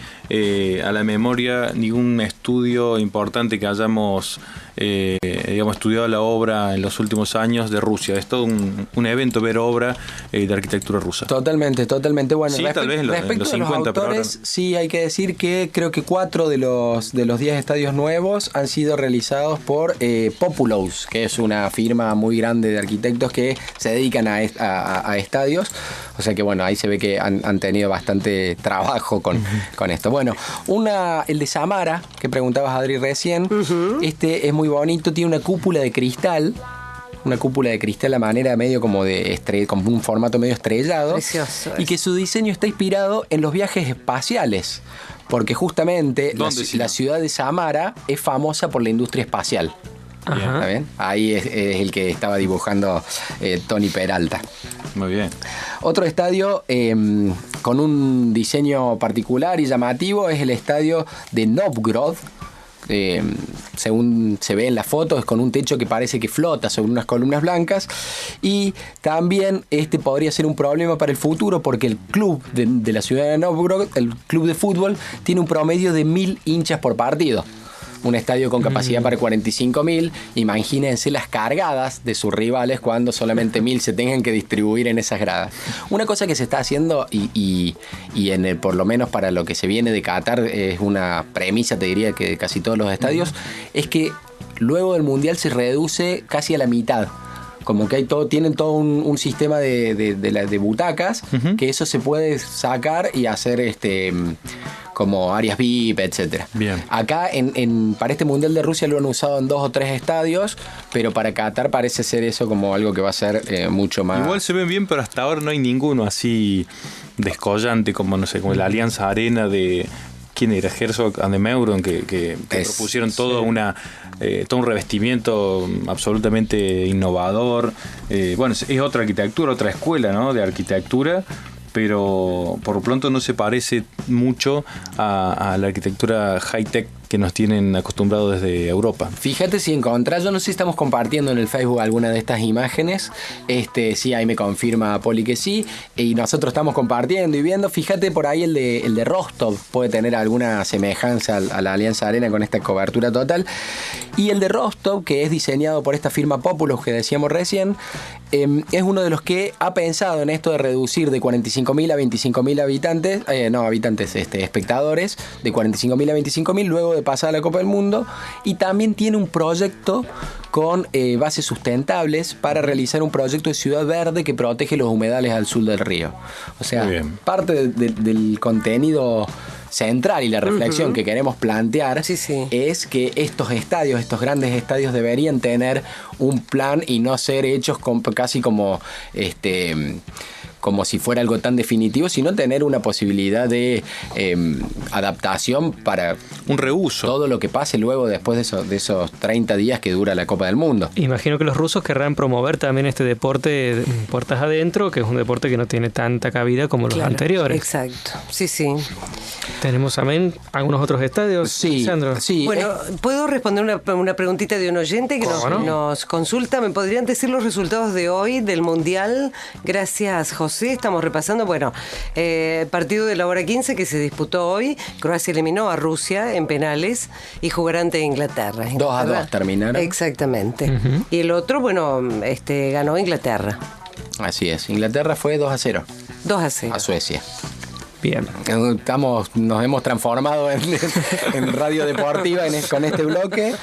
a la memoria ningún estudio importante que hayamos estudiado la obra en los últimos años de Rusia. Es todo un evento ver obra de arquitectura rusa. Totalmente. Bueno, sí, tal vez en respecto los 50, a los autores, pero sí hay que decir que creo que 4 de los 10 estadios nuevos han sido realizados por Populous, que es una firma muy grande de arquitectos que se dedican a estadios. O sea que bueno, ahí se ve que han tenido bastante trabajo con esto. Bueno, el de Samara, que preguntabas, Adri, recién, este es muy bonito, tiene una cúpula de cristal. Una cúpula de cristal a manera medio como como un formato medio estrellado. Precioso. Y que su diseño está inspirado en los viajes espaciales. Porque justamente la ciudad de Samara es famosa por la industria espacial. ¿Está bien? Ahí es el que estaba dibujando Tony Peralta. Muy bien. Otro estadio con un diseño particular y llamativo es el estadio de Novgorod. Según se ve en la foto, es con un techo que parece que flota sobre unas columnas blancas. Y también podría ser un problema para el futuro porque el club de la ciudad de Novgorod, el club de fútbol, tiene un promedio de 1.000 hinchas por partido. Un estadio con capacidad para 45.000. Imagínense las cargadas de sus rivales cuando solamente 1.000 se tengan que distribuir en esas gradas. Una cosa que se está haciendo y por lo menos para lo que se viene de Qatar es una premisa, te diría, que de casi todos los estadios, es que luego del Mundial se reduce casi a la mitad. Como que tienen todo un sistema de butacas, que eso se puede sacar y hacer como áreas VIP, etcétera. Bien. Acá para este Mundial de Rusia lo han usado en 2 o 3 estadios, pero para Qatar parece ser eso como algo que va a ser mucho más. Igual se ven bien, pero hasta ahora no hay ninguno así descollante como la Alianza Arena de... ¿Quién era? Herzog and de Meuron, que propusieron todo un revestimiento absolutamente innovador. Bueno, es otra arquitectura, otra escuela, ¿no?, de arquitectura, pero por lo pronto no se parece mucho a la arquitectura high-tech que nos tienen acostumbrados desde Europa. Fíjate si encontrás, yo no sé si estamos compartiendo en el Facebook alguna de estas imágenes. Sí, ahí me confirma Poli que sí. Y nosotros estamos compartiendo y viendo. Fíjate por ahí el de Rostov puede tener alguna semejanza a la Alianza Arena con esta cobertura total. Y el de Rostov, que es diseñado por esta firma Populous que decíamos recién, es uno de los que ha pensado en esto de reducir de 45.000 a 25.000 espectadores, de 45.000 a 25.000 luego de pasar a la Copa del Mundo, y también tiene un proyecto con bases sustentables para realizar un proyecto de ciudad verde que protege los humedales al sur del río. O sea, parte del contenido central y la reflexión que queremos plantear es que estos grandes estadios deberían tener un plan y no ser hechos casi como como si fuera algo tan definitivo, sino tener una posibilidad de adaptación para un reuso. Todo lo que pase luego después de esos 30 días que dura la Copa del Mundo. Imagino que los rusos querrán promover también este deporte puertas adentro, que es un deporte que no tiene tanta cabida como los anteriores. Exacto, sí. Tenemos también algunos otros estadios, sí, Sandro. Sí. Bueno, ¿puedo responder una preguntita de un oyente que nos consulta? ¿Me podrían decir los resultados de hoy del Mundial? Gracias, José. Estamos repasando, partido de la hora 15 que se disputó hoy. Croacia eliminó a Rusia en penales y jugará ante Inglaterra. 2-2 terminaron. Exactamente. Uh-huh. Y el otro, ganó Inglaterra. Así es. Inglaterra fue 2-0. 2-0. A Suecia. Bien. Nos hemos transformado en radio deportiva con este bloque.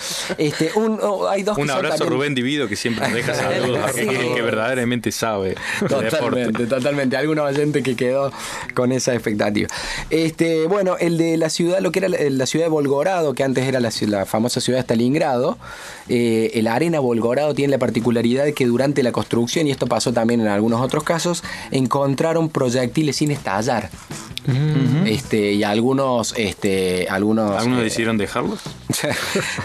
Hay dos. Un abrazo a Rubén Divido, que siempre nos deja saludos, que verdaderamente sabe. Totalmente. Algún oyente que quedó con esa expectativa. El de la ciudad, lo que era la ciudad de Volgogrado, que antes era la famosa ciudad de Stalingrado, la arena Volgogrado tiene la particularidad de que durante la construcción, y esto pasó también en algunos otros casos, encontraron proyectiles sin estallar. Y algunos decidieron dejarlos.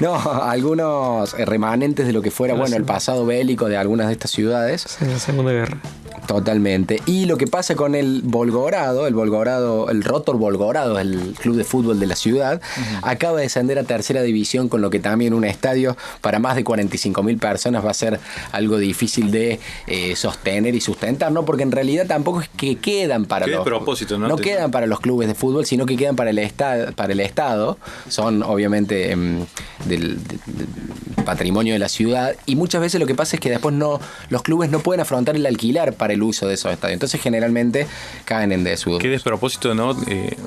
No, algunos remanentes de lo que fuera el pasado bélico de algunas de estas ciudades. Sí, la Segunda Guerra. Totalmente. Y lo que pasa con el Rotor Volgogrado, el club de fútbol de la ciudad, acaba de descender a tercera división, con lo que también un estadio para más de 45.000 personas va a ser algo difícil de sostener y sustentar, ¿no? Porque en realidad tampoco es que quedan para no quedan para los clubes de fútbol, sino que quedan para el Estado. Son obviamente del patrimonio de la ciudad, y muchas veces lo que pasa es que después los clubes no pueden afrontar el alquilar para el uso de esos estadios. Entonces generalmente caen en desuso. Qué despropósito, ¿no?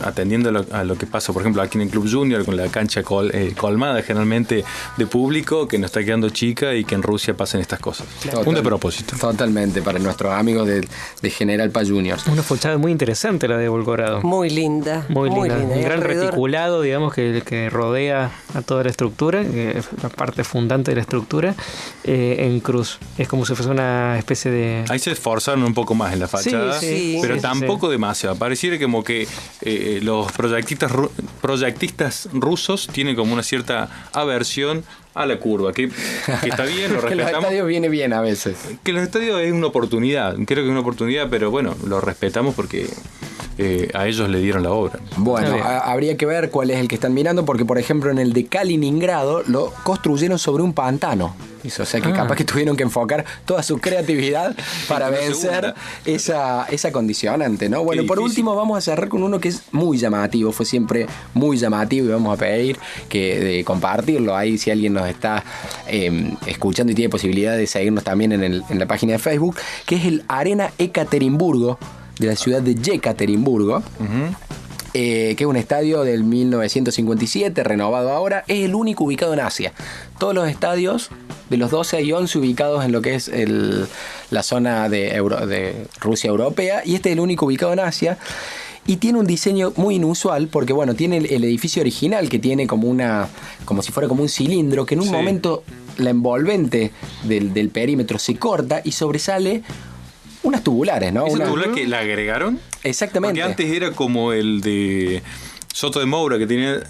Atendiendo a lo que pasa, por ejemplo, aquí en el Club Junior, con la cancha colmada generalmente de público, que nos está quedando chica, y que en Rusia pasen estas cosas. Un despropósito. Totalmente, para nuestros amigos de General Paz Juniors. Una fachada muy interesante la de Volgogrado. Muy linda. Muy linda. Un gran reticulado, digamos, que rodea a toda la estructura, que es la parte fundante de la estructura, en cruz. Es como si fuese una especie de... Ahí se esforzaron un poco más en la fachada, pero tampoco demasiado. Pareciera como que los proyectistas rusos tienen como una cierta aversión a la curva, que está bien, lo respetamos. Que los estadios viene bien a veces. Que los estadios es una oportunidad, creo que es una oportunidad, pero bueno, lo respetamos porque a ellos le dieron la obra. Bueno, habría que ver cuál es el que están mirando, porque por ejemplo en el de Kaliningrado lo construyeron sobre un pantano. O sea que capaz que tuvieron que enfocar toda su creatividad para vencer esa condicionante, ¿no? Bueno, por último vamos a cerrar con uno que es muy llamativo, fue siempre muy llamativo, y vamos a pedir de compartirlo ahí si alguien nos está escuchando y tiene posibilidad de seguirnos también en la página de Facebook, que es el Arena Ekaterimburgo, de la ciudad de Yekaterinburgo. Que es un estadio del 1957, renovado ahora. Es el único ubicado en Asia. Todos los estadios, de los 12 hay 11 ubicados en lo que es la zona de Rusia europea, y este es el único ubicado en Asia. Y tiene un diseño muy inusual, porque tiene el edificio original, que tiene como si fuera como un cilindro, que en un momento la envolvente del perímetro se corta y sobresale unas tubulares, ¿no? ¿Esa tubular que la agregaron? Exactamente. Porque antes era como el de Soto de Moura, que tenía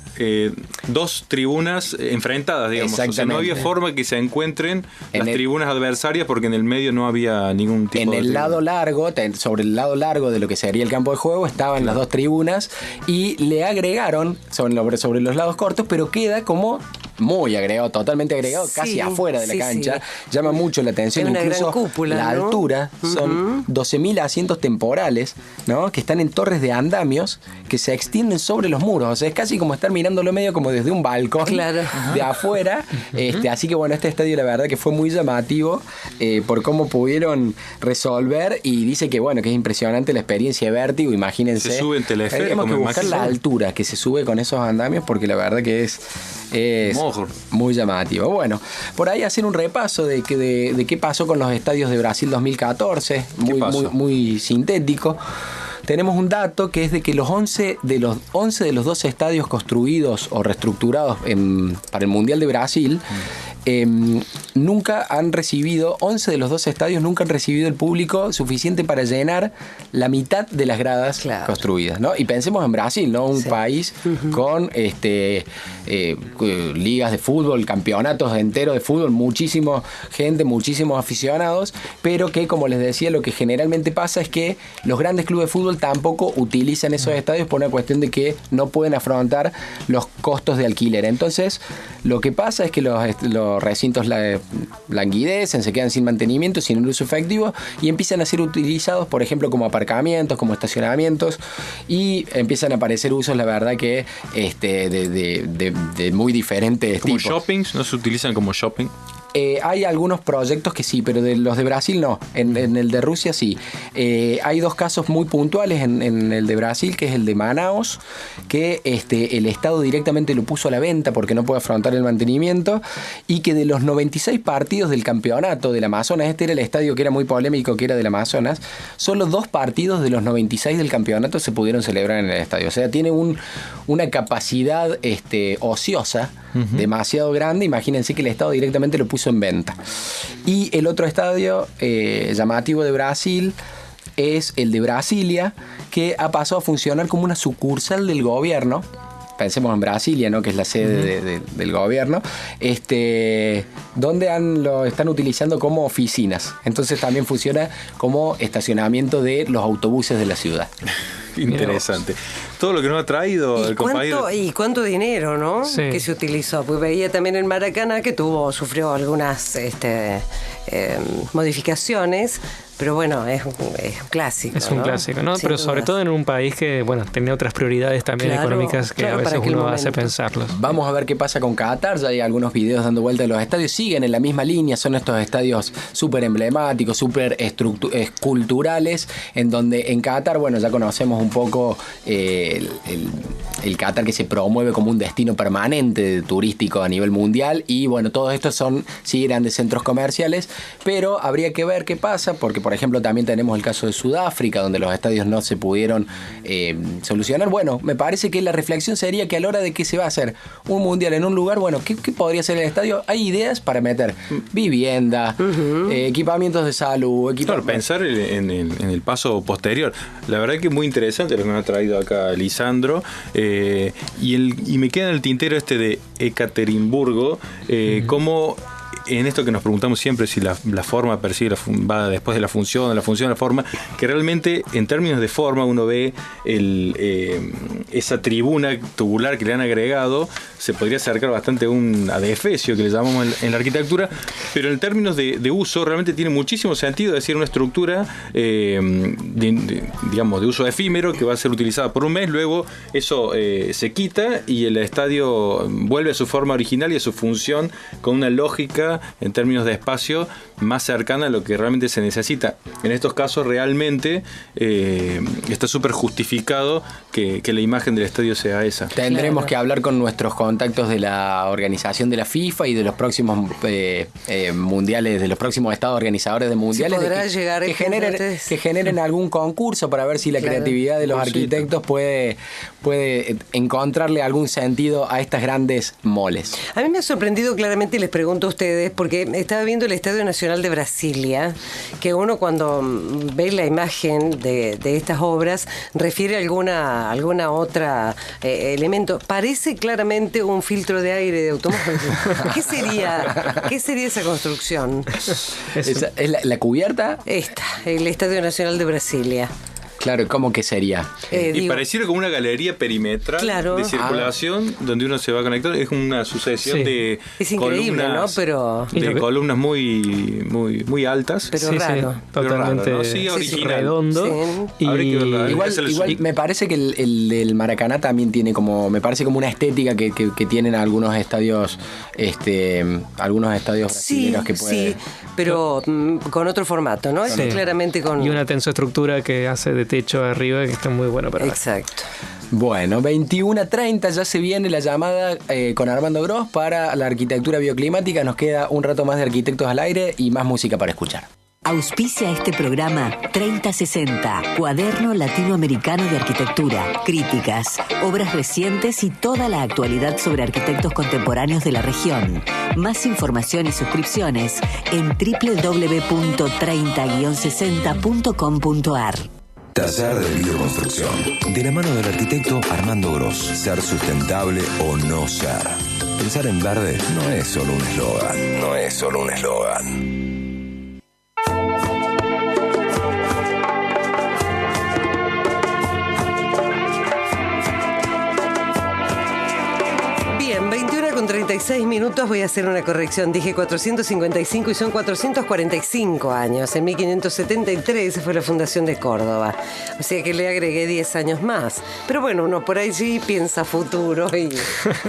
dos tribunas enfrentadas, digamos. O sea, no había forma que se encuentren las tribunas adversarias, porque en el medio no había ningún tipo de... Sobre el lado largo de lo que sería el campo de juego, estaban las dos tribunas, y le agregaron sobre los lados cortos, pero queda como muy agregado, totalmente agregado, casi afuera de la cancha. Llama mucho la atención, incluso cúpula, la altura. Son 12.000 asientos temporales, ¿no? Que están en torres de andamios que se extienden sobre los muros. O sea, es casi como estar mirándolo medio como desde un balcón de afuera. Así que este estadio la verdad que fue muy llamativo por cómo pudieron resolver, y dice que que es impresionante la experiencia de vértigo. Imagínense. Se sube en teleférico. Tenemos que buscar la altura que se sube con esos andamios, porque la verdad que es muy llamativo. Bueno, por ahí hacer un repaso de qué pasó con los estadios de Brasil 2014, muy sintético. Tenemos un dato que es de que los 11 de los 12 estadios construidos o reestructurados para el Mundial de Brasil, nunca han recibido, 11 de los 12 estadios nunca han recibido el público suficiente para llenar la mitad de las gradas construidas, ¿no? Y pensemos en Brasil, ¿no? Un país con ligas de fútbol, campeonatos enteros de fútbol, muchísima gente, muchísimos aficionados, pero que, como les decía, lo que generalmente pasa es que los grandes clubes de fútbol tampoco utilizan esos estadios por una cuestión de que no pueden afrontar los costos de alquiler. Entonces, lo que pasa es que los recintos languidecen, se quedan sin mantenimiento, sin el uso efectivo, y empiezan a ser utilizados, por ejemplo, como aparcamientos, como estacionamientos, y empiezan a aparecer usos, la verdad, que de muy diferentes como tipos. Shoppings, ¿no se utilizan como shopping? Hay algunos proyectos que sí, pero de los de Brasil no. En el de Rusia sí. Hay dos casos muy puntuales en el de Brasil, que es el de Manaus, que el Estado directamente lo puso a la venta porque no puede afrontar el mantenimiento, y que de los 96 partidos del campeonato del Amazonas, este era el estadio que era muy polémico, que era del Amazonas, solo 2 partidos de los 96 del campeonato se pudieron celebrar en el estadio. O sea, tiene una capacidad ociosa demasiado grande. Imagínense que el Estado directamente lo puso en venta. Y el otro estadio llamativo de Brasil es el de Brasilia, que ha pasado a funcionar como una sucursal del gobierno. Pensemos en Brasilia, ¿no? Que es la sede del gobierno, donde lo están utilizando como oficinas. Entonces también funciona como estacionamiento de los autobuses de la ciudad. Interesante. Todo lo que nos ha traído el compañero. ¿Y cuánto dinero, no? Sí. Que se utilizó. Pues veía también en Maracaná que sufrió algunas modificaciones. Pero bueno, es un clásico. Es un clásico, ¿no? Pero sobre todo en un país que, bueno, tenía otras prioridades también económicas que a veces uno hace pensarlos. Vamos a ver qué pasa con Qatar. Ya hay algunos videos dando vuelta de los estadios. Siguen en la misma línea. Son estos estadios súper emblemáticos, súper esculturales, en donde en Qatar, bueno, ya conocemos un poco el Qatar, que se promueve como un destino permanente turístico a nivel mundial. Y bueno, todos estos sí grandes centros comerciales, pero habría que ver qué pasa, porque por ejemplo también tenemos el caso de Sudáfrica, donde los estadios no se pudieron solucionar. Bueno, me parece que la reflexión sería que a la hora de que se va a hacer un mundial en un lugar, bueno, ¿qué podría ser el estadio? Hay ideas para meter vivienda, equipamientos de salud, Claro, pensar en el paso posterior. La verdad que es muy interesante lo que nos ha traído acá Lisandro, y me queda en el tintero de Ekaterimburgo, cómo en esto que nos preguntamos siempre, si la forma per se va después de la función de la forma, que realmente en términos de forma uno ve esa tribuna tubular que le han agregado, se podría acercar bastante a Defecio, que le llamamos en la arquitectura, pero en términos de uso realmente tiene muchísimo sentido, es decir, una estructura digamos de uso efímero que va a ser utilizada por un mes, luego eso se quita y el estadio vuelve a su forma original y a su función con una lógica en términos de espacio más cercana a lo que realmente se necesita. En estos casos realmente está súper justificado que la imagen del estadio sea esa. Tendremos que hablar con nuestros contactos de la organización de la FIFA y de los próximos mundiales, de los próximos estados organizadores de mundiales, que generen algún concurso para ver si la creatividad de los arquitectos puede encontrarle algún sentido a estas grandes moles. A mí me ha sorprendido claramente, y les pregunto a ustedes, porque estaba viendo el Estadio Nacional de Brasilia, que uno cuando ve la imagen de estas obras refiere a alguna otra elemento. Parece claramente un filtro de aire de automóvil. ¿Qué sería esa construcción? ¿Es la cubierta? El Estadio Nacional de Brasilia. Claro, ¿cómo que sería? Y pareciera como una galería perimetral de circulación donde uno se va a conectar. Es una sucesión de columnas, ¿no? de columnas muy altas. Pero raro. Sí, totalmente ¿no? Sí, original. Redondo. Sí. Igual me parece que el del Maracaná también tiene me parece como una estética que tienen algunos estadios brasileños que pueden. Sí, pero con otro formato, ¿no? Sí. Claramente con... Y una tensoestructura que hace de techo arriba, que está muy bueno para ver. Exacto. Bueno, 21:30 ya se viene la llamada con Armando Gross para la arquitectura bioclimática. Nos queda un rato más de Arquitectos al Aire y más música para escuchar. Auspicia este programa 3060, Cuaderno Latinoamericano de Arquitectura, críticas, obras recientes y toda la actualidad sobre arquitectos contemporáneos de la región. Más información y suscripciones en www.30-60.com.ar. Taller de Bioconstrucción. De la mano del arquitecto Armando Gross. Ser sustentable o no ser. Pensar en verde no es solo un eslogan. No es solo un eslogan. Bien, 21:36 minutos. Voy a hacer una corrección. Dije 455 y son 445 años. En 1573 fue la fundación de Córdoba. O sea que le agregué 10 años más. Pero bueno, uno por allí piensa futuro y...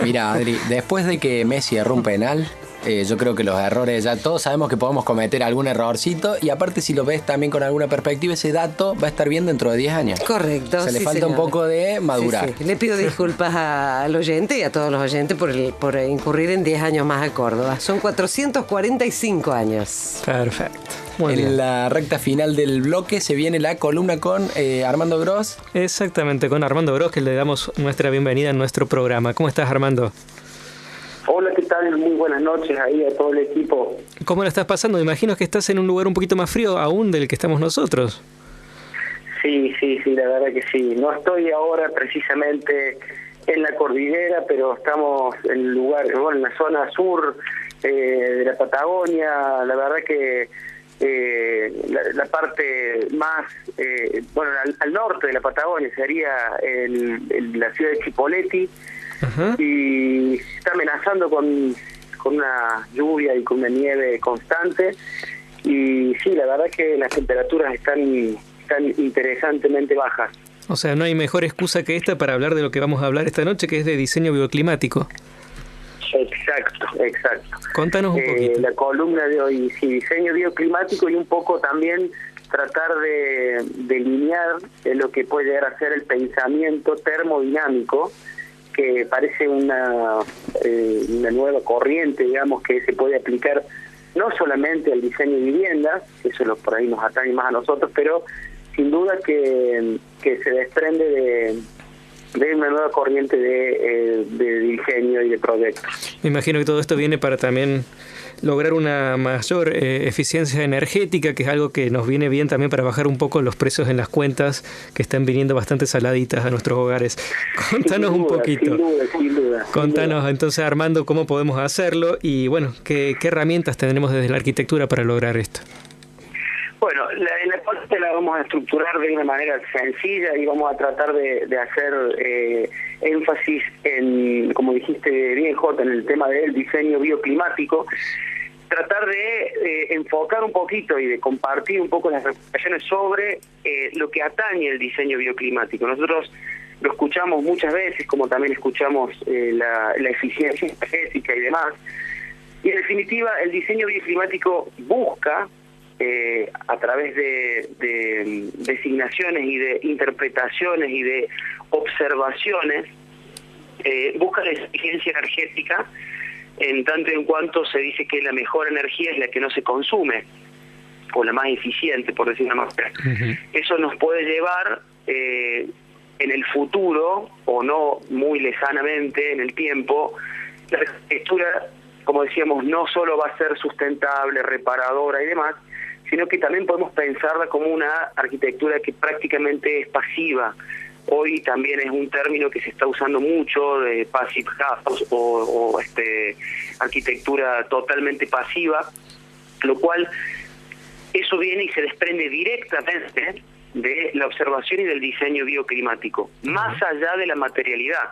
Mira, Adri, después de que Messi erró un penal, yo creo que los errores, ya todos sabemos que podemos cometer algún errorcito, y aparte si lo ves también con alguna perspectiva, ese dato va a estar bien dentro de 10 años. Correcto. Se le falta un poco de madurar. Sí. Le pido disculpas al oyente y a todos los oyentes por incurrir en 10 años más a Córdoba. Son 445 años. Perfecto. Muy En bien. la recta final del bloque se viene la columna con Armando Gross. Exactamente, con Armando Gross, que le damos nuestra bienvenida en nuestro programa. ¿Cómo estás, Armando? Hola, ¿qué tal? Muy buenas noches ahí a todo el equipo. ¿Cómo lo estás pasando? Me imagino que estás en un lugar un poquito más frío aún del que estamos nosotros. Sí, la verdad que sí. No estoy ahora precisamente en la cordillera, pero estamos en el lugar, bueno, en la zona sur de la Patagonia. La verdad que la parte más, bueno, al norte de la Patagonia sería en la ciudad de Chipoleti. Ajá. Y está amenazando con una lluvia y con una nieve constante, y sí, la verdad que las temperaturas están interesantemente bajas. O sea, no hay mejor excusa que esta para hablar de lo que vamos a hablar esta noche, que es de diseño bioclimático. Exacto. Contanos un poquito. La columna de hoy, sí, diseño bioclimático, y un poco también tratar de delinear lo que puede llegar a ser el pensamiento termodinámico, que parece una nueva corriente, digamos, que se puede aplicar no solamente al diseño de viviendas, eso por ahí nos atañe más a nosotros, pero sin duda que se desprende de una nueva corriente de diseño y de proyectos. Me imagino que todo esto viene para también lograr una mayor eficiencia energética, que es algo que nos viene bien también para bajar un poco los precios en las cuentas, que están viniendo bastante saladitas a nuestros hogares. Contanos un poquito. Sin duda. Contanos entonces, Armando, cómo podemos hacerlo y, bueno, qué herramientas tendremos desde la arquitectura para lograr esto. Bueno, en la parte la vamos a estructurar de una manera sencilla y vamos a tratar de hacer énfasis en, como dijiste bien, Jota, en el tema del diseño bioclimático. Tratar de enfocar un poquito y de compartir un poco las reflexiones sobre lo que atañe el diseño bioclimático. Nosotros lo escuchamos muchas veces, como también escuchamos la eficiencia energética y demás. Y en definitiva, el diseño bioclimático busca, a través de designaciones y de interpretaciones y de observaciones, busca la eficiencia energética, en tanto y en cuanto se dice que la mejor energía es la que no se consume, o la más eficiente, por decir una manera. Uh-huh. Eso nos puede llevar en el futuro, o no muy lejanamente en el tiempo, la arquitectura, como decíamos, no solo va a ser sustentable, reparadora y demás, sino que también podemos pensarla como una arquitectura que prácticamente es pasiva. Hoy también es un término que se está usando mucho, de passive house o arquitectura totalmente pasiva, lo cual eso viene y se desprende directamente de la observación y del diseño bioclimático, más allá de la materialidad.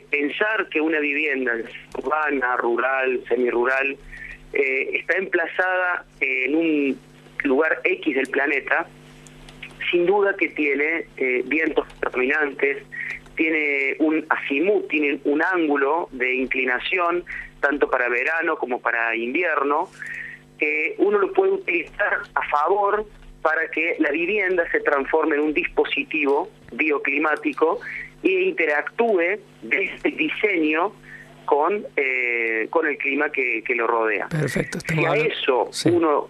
Pensar que una vivienda urbana, rural, semirural, está emplazada en un lugar X del planeta, sin duda que tiene vientos predominantes, tiene un azimut, tiene un ángulo de inclinación, tanto para verano como para invierno, que uno lo puede utilizar a favor para que la vivienda se transforme en un dispositivo bioclimático e interactúe desde el diseño con el clima que lo rodea. Perfecto. Si a eso uno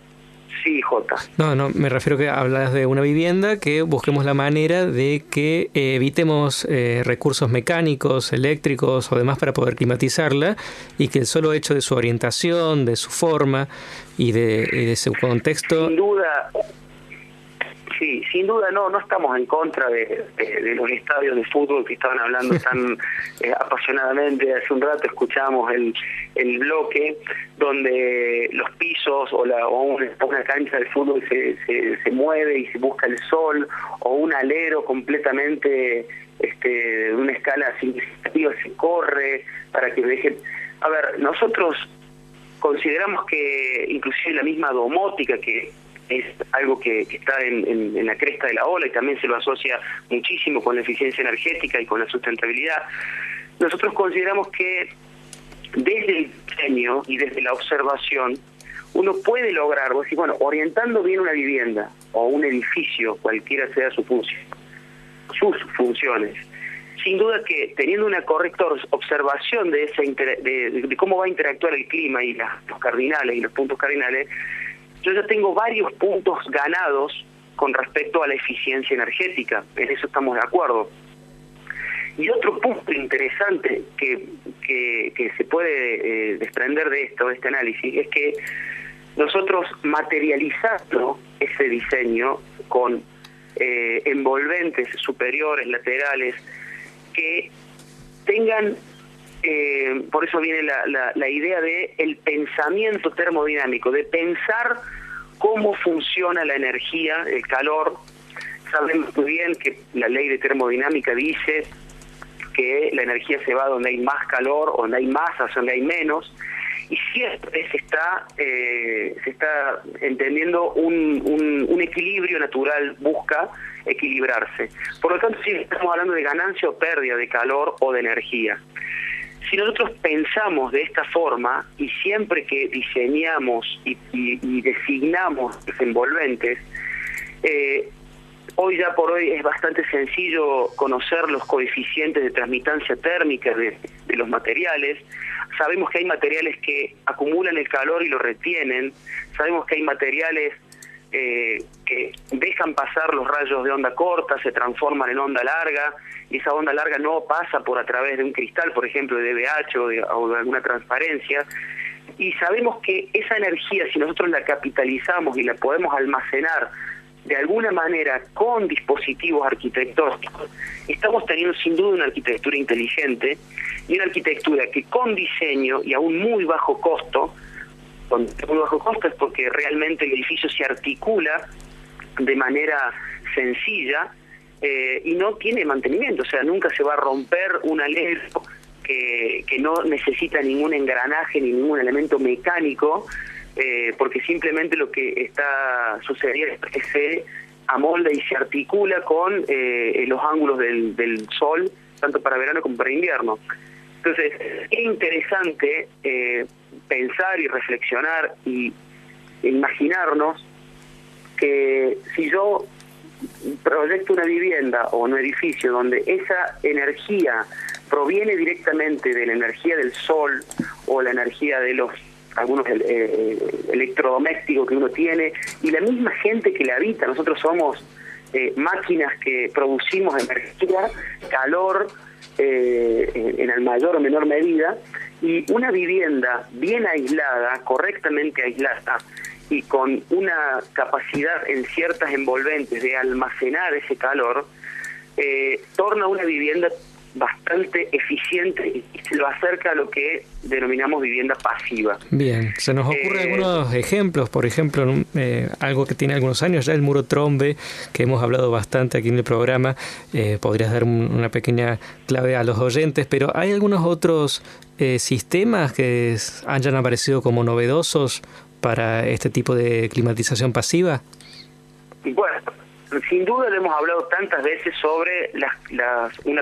Sí, Jota. No, me refiero que hablas de una vivienda que busquemos la manera de que evitemos recursos mecánicos, eléctricos o demás para poder climatizarla, y que el solo hecho de su orientación, de su forma y de su contexto... Sin duda... Sí, sin duda no estamos en contra de los estadios de fútbol que estaban hablando tan apasionadamente. Hace un rato escuchamos el bloque donde los pisos o una cancha de fútbol se mueve y se busca el sol, o un alero completamente de una escala significativa se corre para que deje... A ver, nosotros consideramos que inclusive la misma domótica, que es algo que está en la cresta de la ola y también se lo asocia muchísimo con la eficiencia energética y con la sustentabilidad, nosotros consideramos que desde el diseño y desde la observación uno puede lograr, orientando bien una vivienda o un edificio, cualquiera sea sus funciones, sin duda que teniendo una correcta observación de cómo va a interactuar el clima y los cardinales y los puntos cardinales, yo ya tengo varios puntos ganados con respecto a la eficiencia energética. En eso estamos de acuerdo. Y otro punto interesante que se puede desprender de este análisis, es que nosotros materializando ese diseño con envolventes superiores, laterales, que tengan... por eso viene la idea de el pensamiento termodinámico, de pensar cómo funciona la energía, el calor. Sabemos muy bien que la ley de termodinámica dice que la energía se va donde hay más calor, o donde hay masas, donde hay menos, y siempre se está entendiendo un equilibrio natural, busca equilibrarse. Por lo tanto, sí estamos hablando de ganancia o pérdida de calor o de energía. Si nosotros pensamos de esta forma, y siempre que diseñamos y designamos los envolventes, hoy ya por hoy es bastante sencillo conocer los coeficientes de transmitancia térmica de los materiales. Sabemos que hay materiales que acumulan el calor y lo retienen. Sabemos que hay materiales que dejan pasar los rayos de onda corta, se transforman en onda larga, y esa onda larga no pasa por a través de un cristal, por ejemplo, de DBH o de alguna transparencia. Y sabemos que esa energía, si nosotros la capitalizamos y la podemos almacenar de alguna manera con dispositivos arquitectónicos, estamos teniendo sin duda una arquitectura inteligente, y una arquitectura que con diseño y a un muy bajo costo, con muy bajo costo es porque realmente el edificio se articula de manera sencilla y no tiene mantenimiento, o sea, nunca se va a romper un alero que no necesita ningún engranaje ni ningún elemento mecánico, porque simplemente lo que está sucediendo es que se amolda y se articula con los ángulos del sol, tanto para verano como para invierno. Entonces, es interesante pensar y reflexionar y imaginarnos que si yo proyecto una vivienda o un edificio donde esa energía proviene directamente de la energía del sol o la energía de algunos electrodomésticos que uno tiene, y la misma gente que la habita, nosotros somos máquinas que producimos energía, calor, en el mayor o menor medida, y una vivienda bien aislada, correctamente aislada, y con una capacidad en ciertas envolventes de almacenar ese calor, torna una vivienda bastante eficiente y se lo acerca a lo que denominamos vivienda pasiva. Bien, se nos ocurren algunos ejemplos, por ejemplo, algo que tiene algunos años ya, el muro Trombe, que hemos hablado bastante aquí en el programa. Podrías dar una pequeña clave a los oyentes, pero ¿hay algunos otros sistemas que hayan aparecido como novedosos para este tipo de climatización pasiva? Bueno, sin duda le hemos hablado tantas veces sobre las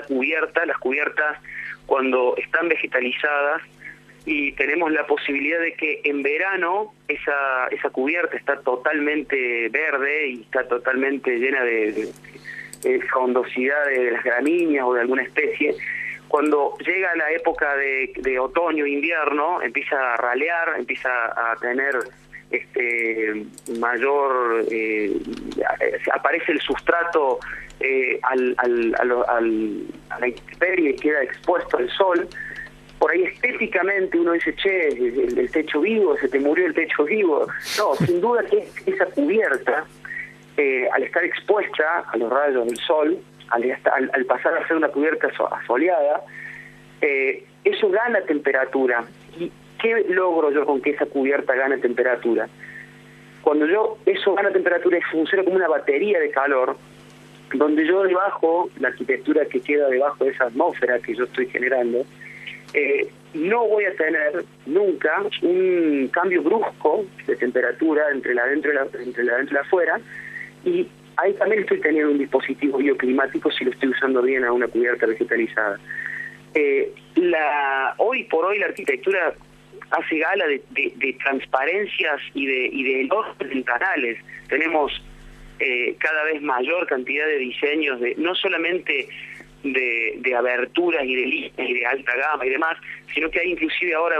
cubiertas cuando están vegetalizadas, y tenemos la posibilidad de que en verano esa cubierta está totalmente verde y está totalmente llena de frondosidad de las gramíneas o de alguna especie. Cuando llega la época de otoño, invierno, empieza a ralear, empieza a tener mayor, aparece el sustrato a la intemperie y queda expuesto al sol. Por ahí estéticamente uno dice, che, el techo vivo, se te murió el techo vivo. No, sin duda que esa cubierta, al estar expuesta a los rayos del sol, al pasar a ser una cubierta asoleada, eso gana temperatura. ¿Y qué logro yo con que esa cubierta gane temperatura? Cuando eso gana temperatura y funciona como una batería de calor, donde yo debajo, la arquitectura que queda debajo de esa atmósfera que yo estoy generando, no voy a tener nunca un cambio brusco de temperatura entre la adentro y la afuera, y ahí también estoy teniendo un dispositivo bioclimático si lo estoy usando bien a una cubierta vegetalizada. Hoy por hoy la arquitectura hace gala de transparencias y de enormes ventanales. Tenemos cada vez mayor cantidad de diseños, no solamente de aberturas y de líneas y de alta gama y demás, sino que hay inclusive ahora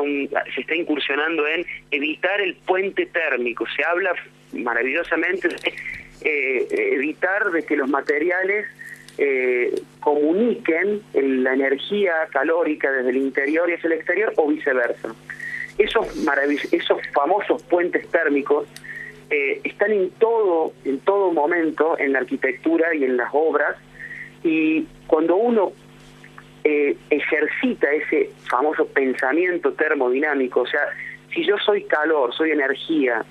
se está incursionando en evitar el puente térmico. Se habla maravillosamente de evitar de que los materiales comuniquen la energía calórica desde el interior hacia el exterior o viceversa. Esos famosos puentes térmicos están en todo momento en la arquitectura y en las obras, y cuando uno ejercita ese famoso pensamiento termodinámico, o sea, si yo soy calor, soy energía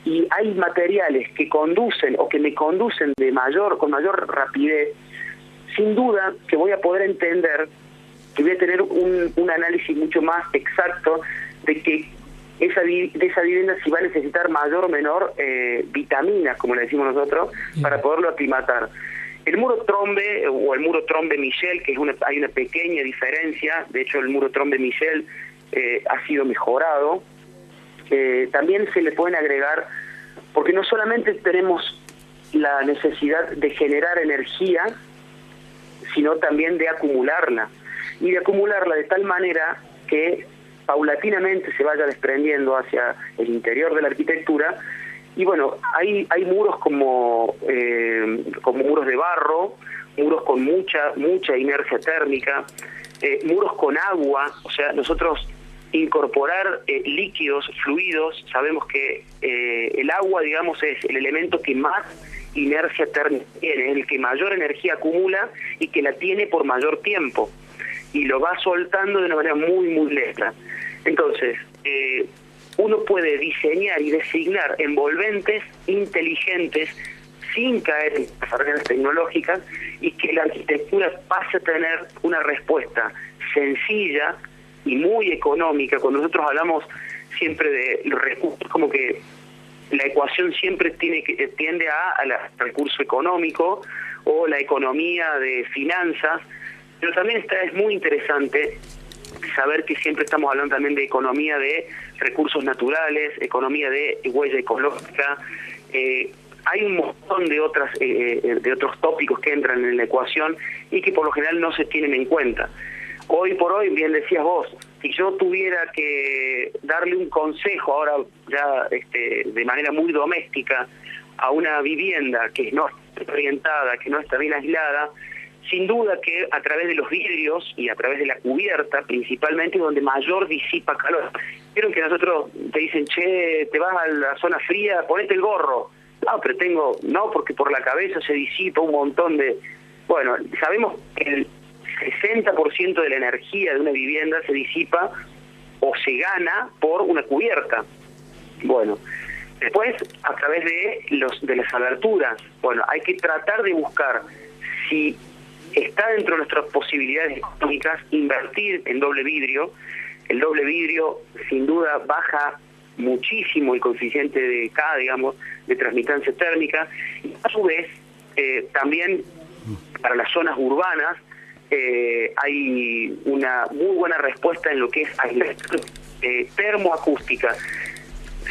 y hay materiales que conducen o que me conducen con mayor rapidez, sin duda que voy a poder entender que voy a tener un análisis mucho más exacto de que esa vivienda si va a necesitar mayor o menor vitaminas, como le decimos nosotros, para poderlo aclimatar. El muro trombe o el muro trombe Michel, que hay una pequeña diferencia, de hecho el muro trombe Michel ha sido mejorado, también se le pueden agregar, porque no solamente tenemos la necesidad de generar energía, sino también de acumularla, y de acumularla de tal manera que paulatinamente se vaya desprendiendo hacia el interior de la arquitectura. Y bueno, hay muros como muros de barro, muros con mucha inercia térmica, muros con agua. O sea, nosotros incorporar líquidos, fluidos, sabemos que el agua, digamos, es el elemento que más inercia térmica tiene, es el que mayor energía acumula y que la tiene por mayor tiempo, y lo va soltando de una manera muy, muy lenta. Entonces, uno puede diseñar y designar envolventes inteligentes sin caer en las barreras tecnológicas, y que la arquitectura pase a tener una respuesta sencilla y muy económica. Cuando nosotros hablamos siempre de los recursos, como que la ecuación siempre tiende al recurso económico o la economía de finanzas, pero también es muy interesante saber que siempre estamos hablando también de economía de recursos naturales, economía de huella ecológica. Hay un montón de otros tópicos que entran en la ecuación y que por lo general no se tienen en cuenta. Hoy por hoy, bien decías vos, si yo tuviera que darle un consejo ahora ya de manera muy doméstica a una vivienda que no está orientada, que no está bien aislada, sin duda que a través de los vidrios y a través de la cubierta, principalmente, donde mayor disipa calor. Vieron que nosotros te dicen, che, te vas a la zona fría, ponete el gorro. No, pero porque por la cabeza se disipa un montón de... Bueno, sabemos que el 60% de la energía de una vivienda se disipa o se gana por una cubierta. Bueno, después, a través de las aberturas, bueno, hay que tratar de buscar si está dentro de nuestras posibilidades económicas invertir en doble vidrio. El doble vidrio sin duda baja muchísimo el coeficiente de K, digamos, de transmitancia térmica, y a su vez también para las zonas urbanas hay una muy buena respuesta en lo que es termoacústica.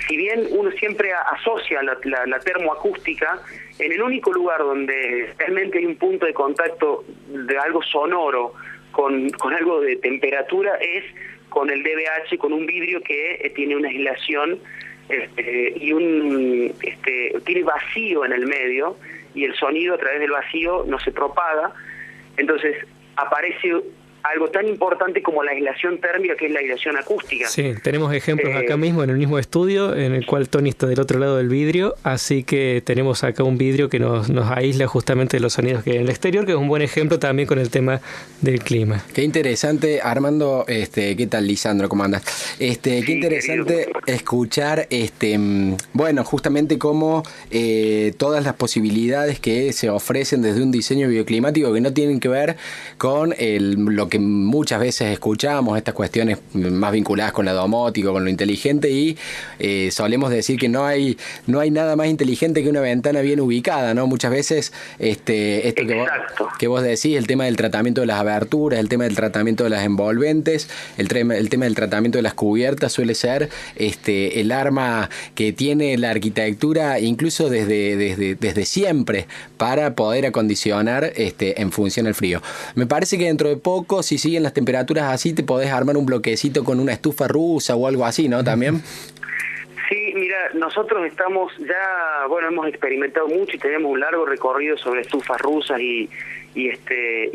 Si bien uno siempre asocia la termoacústica, en el único lugar donde realmente hay un punto de contacto de algo sonoro con algo de temperatura es con el DBH, con un vidrio que tiene una aislación y tiene vacío en el medio, y el sonido a través del vacío no se propaga. Entonces aparece algo tan importante como la aislación térmica, que es la aislación acústica. Sí, tenemos ejemplos acá mismo en el mismo estudio, en el cual Tony está del otro lado del vidrio, así que tenemos acá un vidrio que nos aísla justamente de los sonidos que hay en el exterior, que es un buen ejemplo también con el tema del clima. Qué interesante, Armando. ¿Qué tal, Lisandro? ¿Cómo andas? Qué interesante querido escuchar, bueno, justamente cómo todas las posibilidades que se ofrecen desde un diseño bioclimático que no tienen que ver con lo que muchas veces escuchamos, estas cuestiones más vinculadas con la domótica, con lo inteligente, y solemos decir que no hay nada más inteligente que una ventana bien ubicada, ¿no? Muchas veces esto que vos decís, el tema del tratamiento de las aberturas, el tema del tratamiento de las envolventes, el tema del tratamiento de las cubiertas suele ser el arma que tiene la arquitectura incluso desde siempre para poder acondicionar en función al frío. Me parece que dentro de poco, si siguen las temperaturas así, te podés armar un bloquecito con una estufa rusa o algo así, ¿no? También. Sí, mira, nosotros estamos ya, hemos experimentado mucho y tenemos un largo recorrido sobre estufas rusas y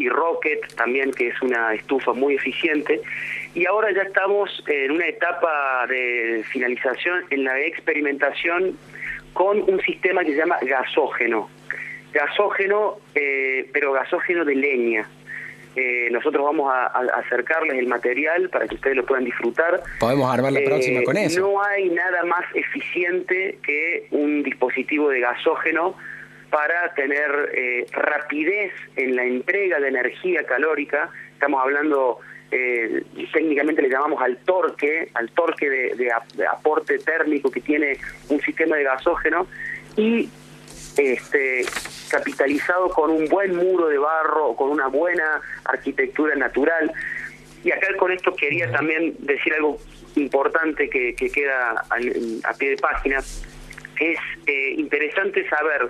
Rocket también, que es una estufa muy eficiente. Y ahora ya estamos en una etapa de finalización en la experimentación con un sistema que se llama gasógeno. Pero gasógeno de leña. Nosotros vamos a acercarles el material para que ustedes lo puedan disfrutar. Podemos armar la próxima con eso. No hay nada más eficiente que un dispositivo de gasógeno para tener rapidez en la entrega de energía calórica. Estamos hablando, técnicamente le llamamos al torque de aporte térmico que tiene un sistema de gasógeno, y capitalizado con un buen muro de barro o con una buena arquitectura natural. Y acá con esto quería también decir algo importante que queda a pie de página. Es interesante saber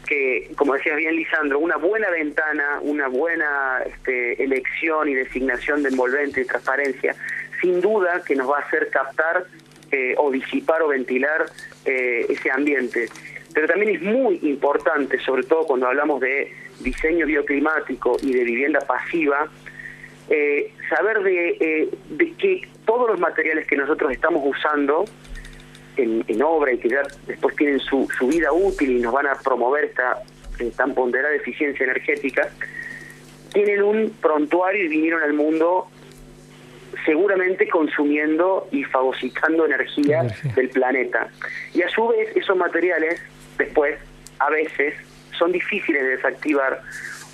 que, como decías bien, Lisandro, una buena ventana, una buena elección y designación de envolvente y transparencia, sin duda que nos va a hacer captar o disipar o ventilar ese ambiente. Pero también es muy importante, sobre todo cuando hablamos de diseño bioclimático y de vivienda pasiva, saber de que todos los materiales que nosotros estamos usando en obra y que ya después tienen su vida útil y nos van a promover esta tan ponderada eficiencia energética, tienen un prontuario y vinieron al mundo seguramente consumiendo y fagocitando energía del planeta. Y a su vez esos materiales después a veces son difíciles de desactivar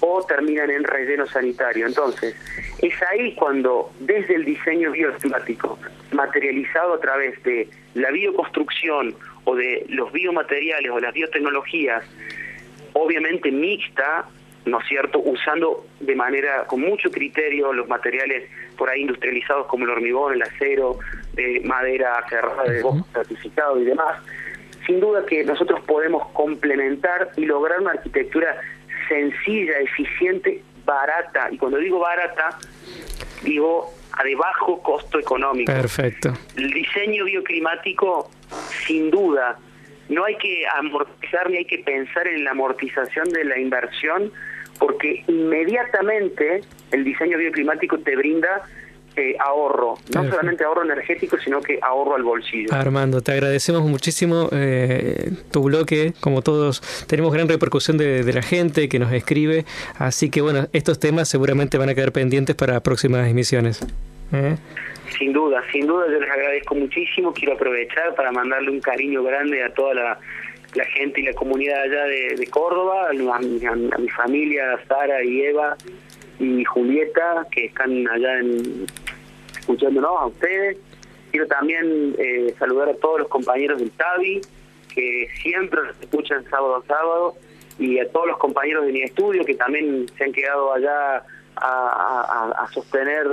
o terminan en relleno sanitario. Entonces es ahí cuando desde el diseño bioclimático materializado a través de la bioconstrucción o de los biomateriales o las biotecnologías, obviamente mixta, ¿no es cierto?, usando de manera con mucho criterio los materiales por ahí industrializados como el hormigón, el acero, madera cerrada de bosque certificado y demás. Sin duda que nosotros podemos complementar y lograr una arquitectura sencilla, eficiente, barata. Y cuando digo barata, digo a de bajo costo económico. Perfecto. El diseño bioclimático, sin duda, no hay que amortizar ni hay que pensar en la amortización de la inversión, porque inmediatamente el diseño bioclimático te brinda ahorro, no solamente ahorro energético, sino que ahorro al bolsillo. Armando, te agradecemos muchísimo tu bloque, como todos tenemos gran repercusión de la gente que nos escribe, así que bueno, estos temas seguramente van a quedar pendientes para próximas emisiones. Sin duda, yo les agradezco muchísimo. Quiero aprovechar para mandarle un cariño grande a toda la gente y la comunidad allá de Córdoba, a mi familia, Sara y Eva y Julieta, que están allá escuchándonos, a ustedes. Quiero también saludar a todos los compañeros del TABI, que siempre nos escuchan sábado a sábado, y a todos los compañeros de mi estudio, que también se han quedado allá a sostener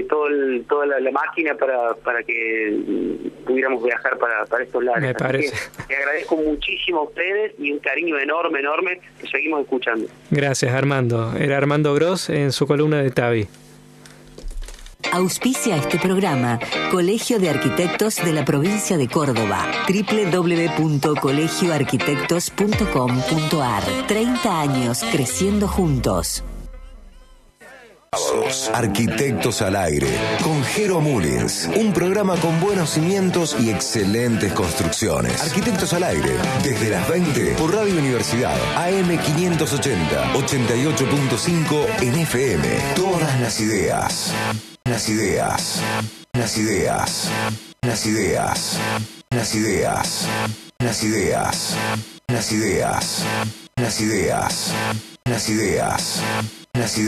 toda la máquina para que pudiéramos viajar para estos lares. Me parece. Le agradezco muchísimo a ustedes y un cariño enorme, que seguimos escuchando. Gracias, Armando. Era Armando Gross en su columna de TABI. Auspicia este programa Colegio de Arquitectos de la Provincia de Córdoba. www.colegioarquitectos.com.ar. 30 años creciendo juntos. Arquitectos al aire, con Jero Mullins, un programa con buenos cimientos y excelentes construcciones. Arquitectos al aire, desde las 20 por Radio Universidad, AM 580, 88.5 en FM. Todas las ideas, las ideas, las ideas, las ideas, las ideas, las ideas, las ideas, las ideas, las ideas, las ideas.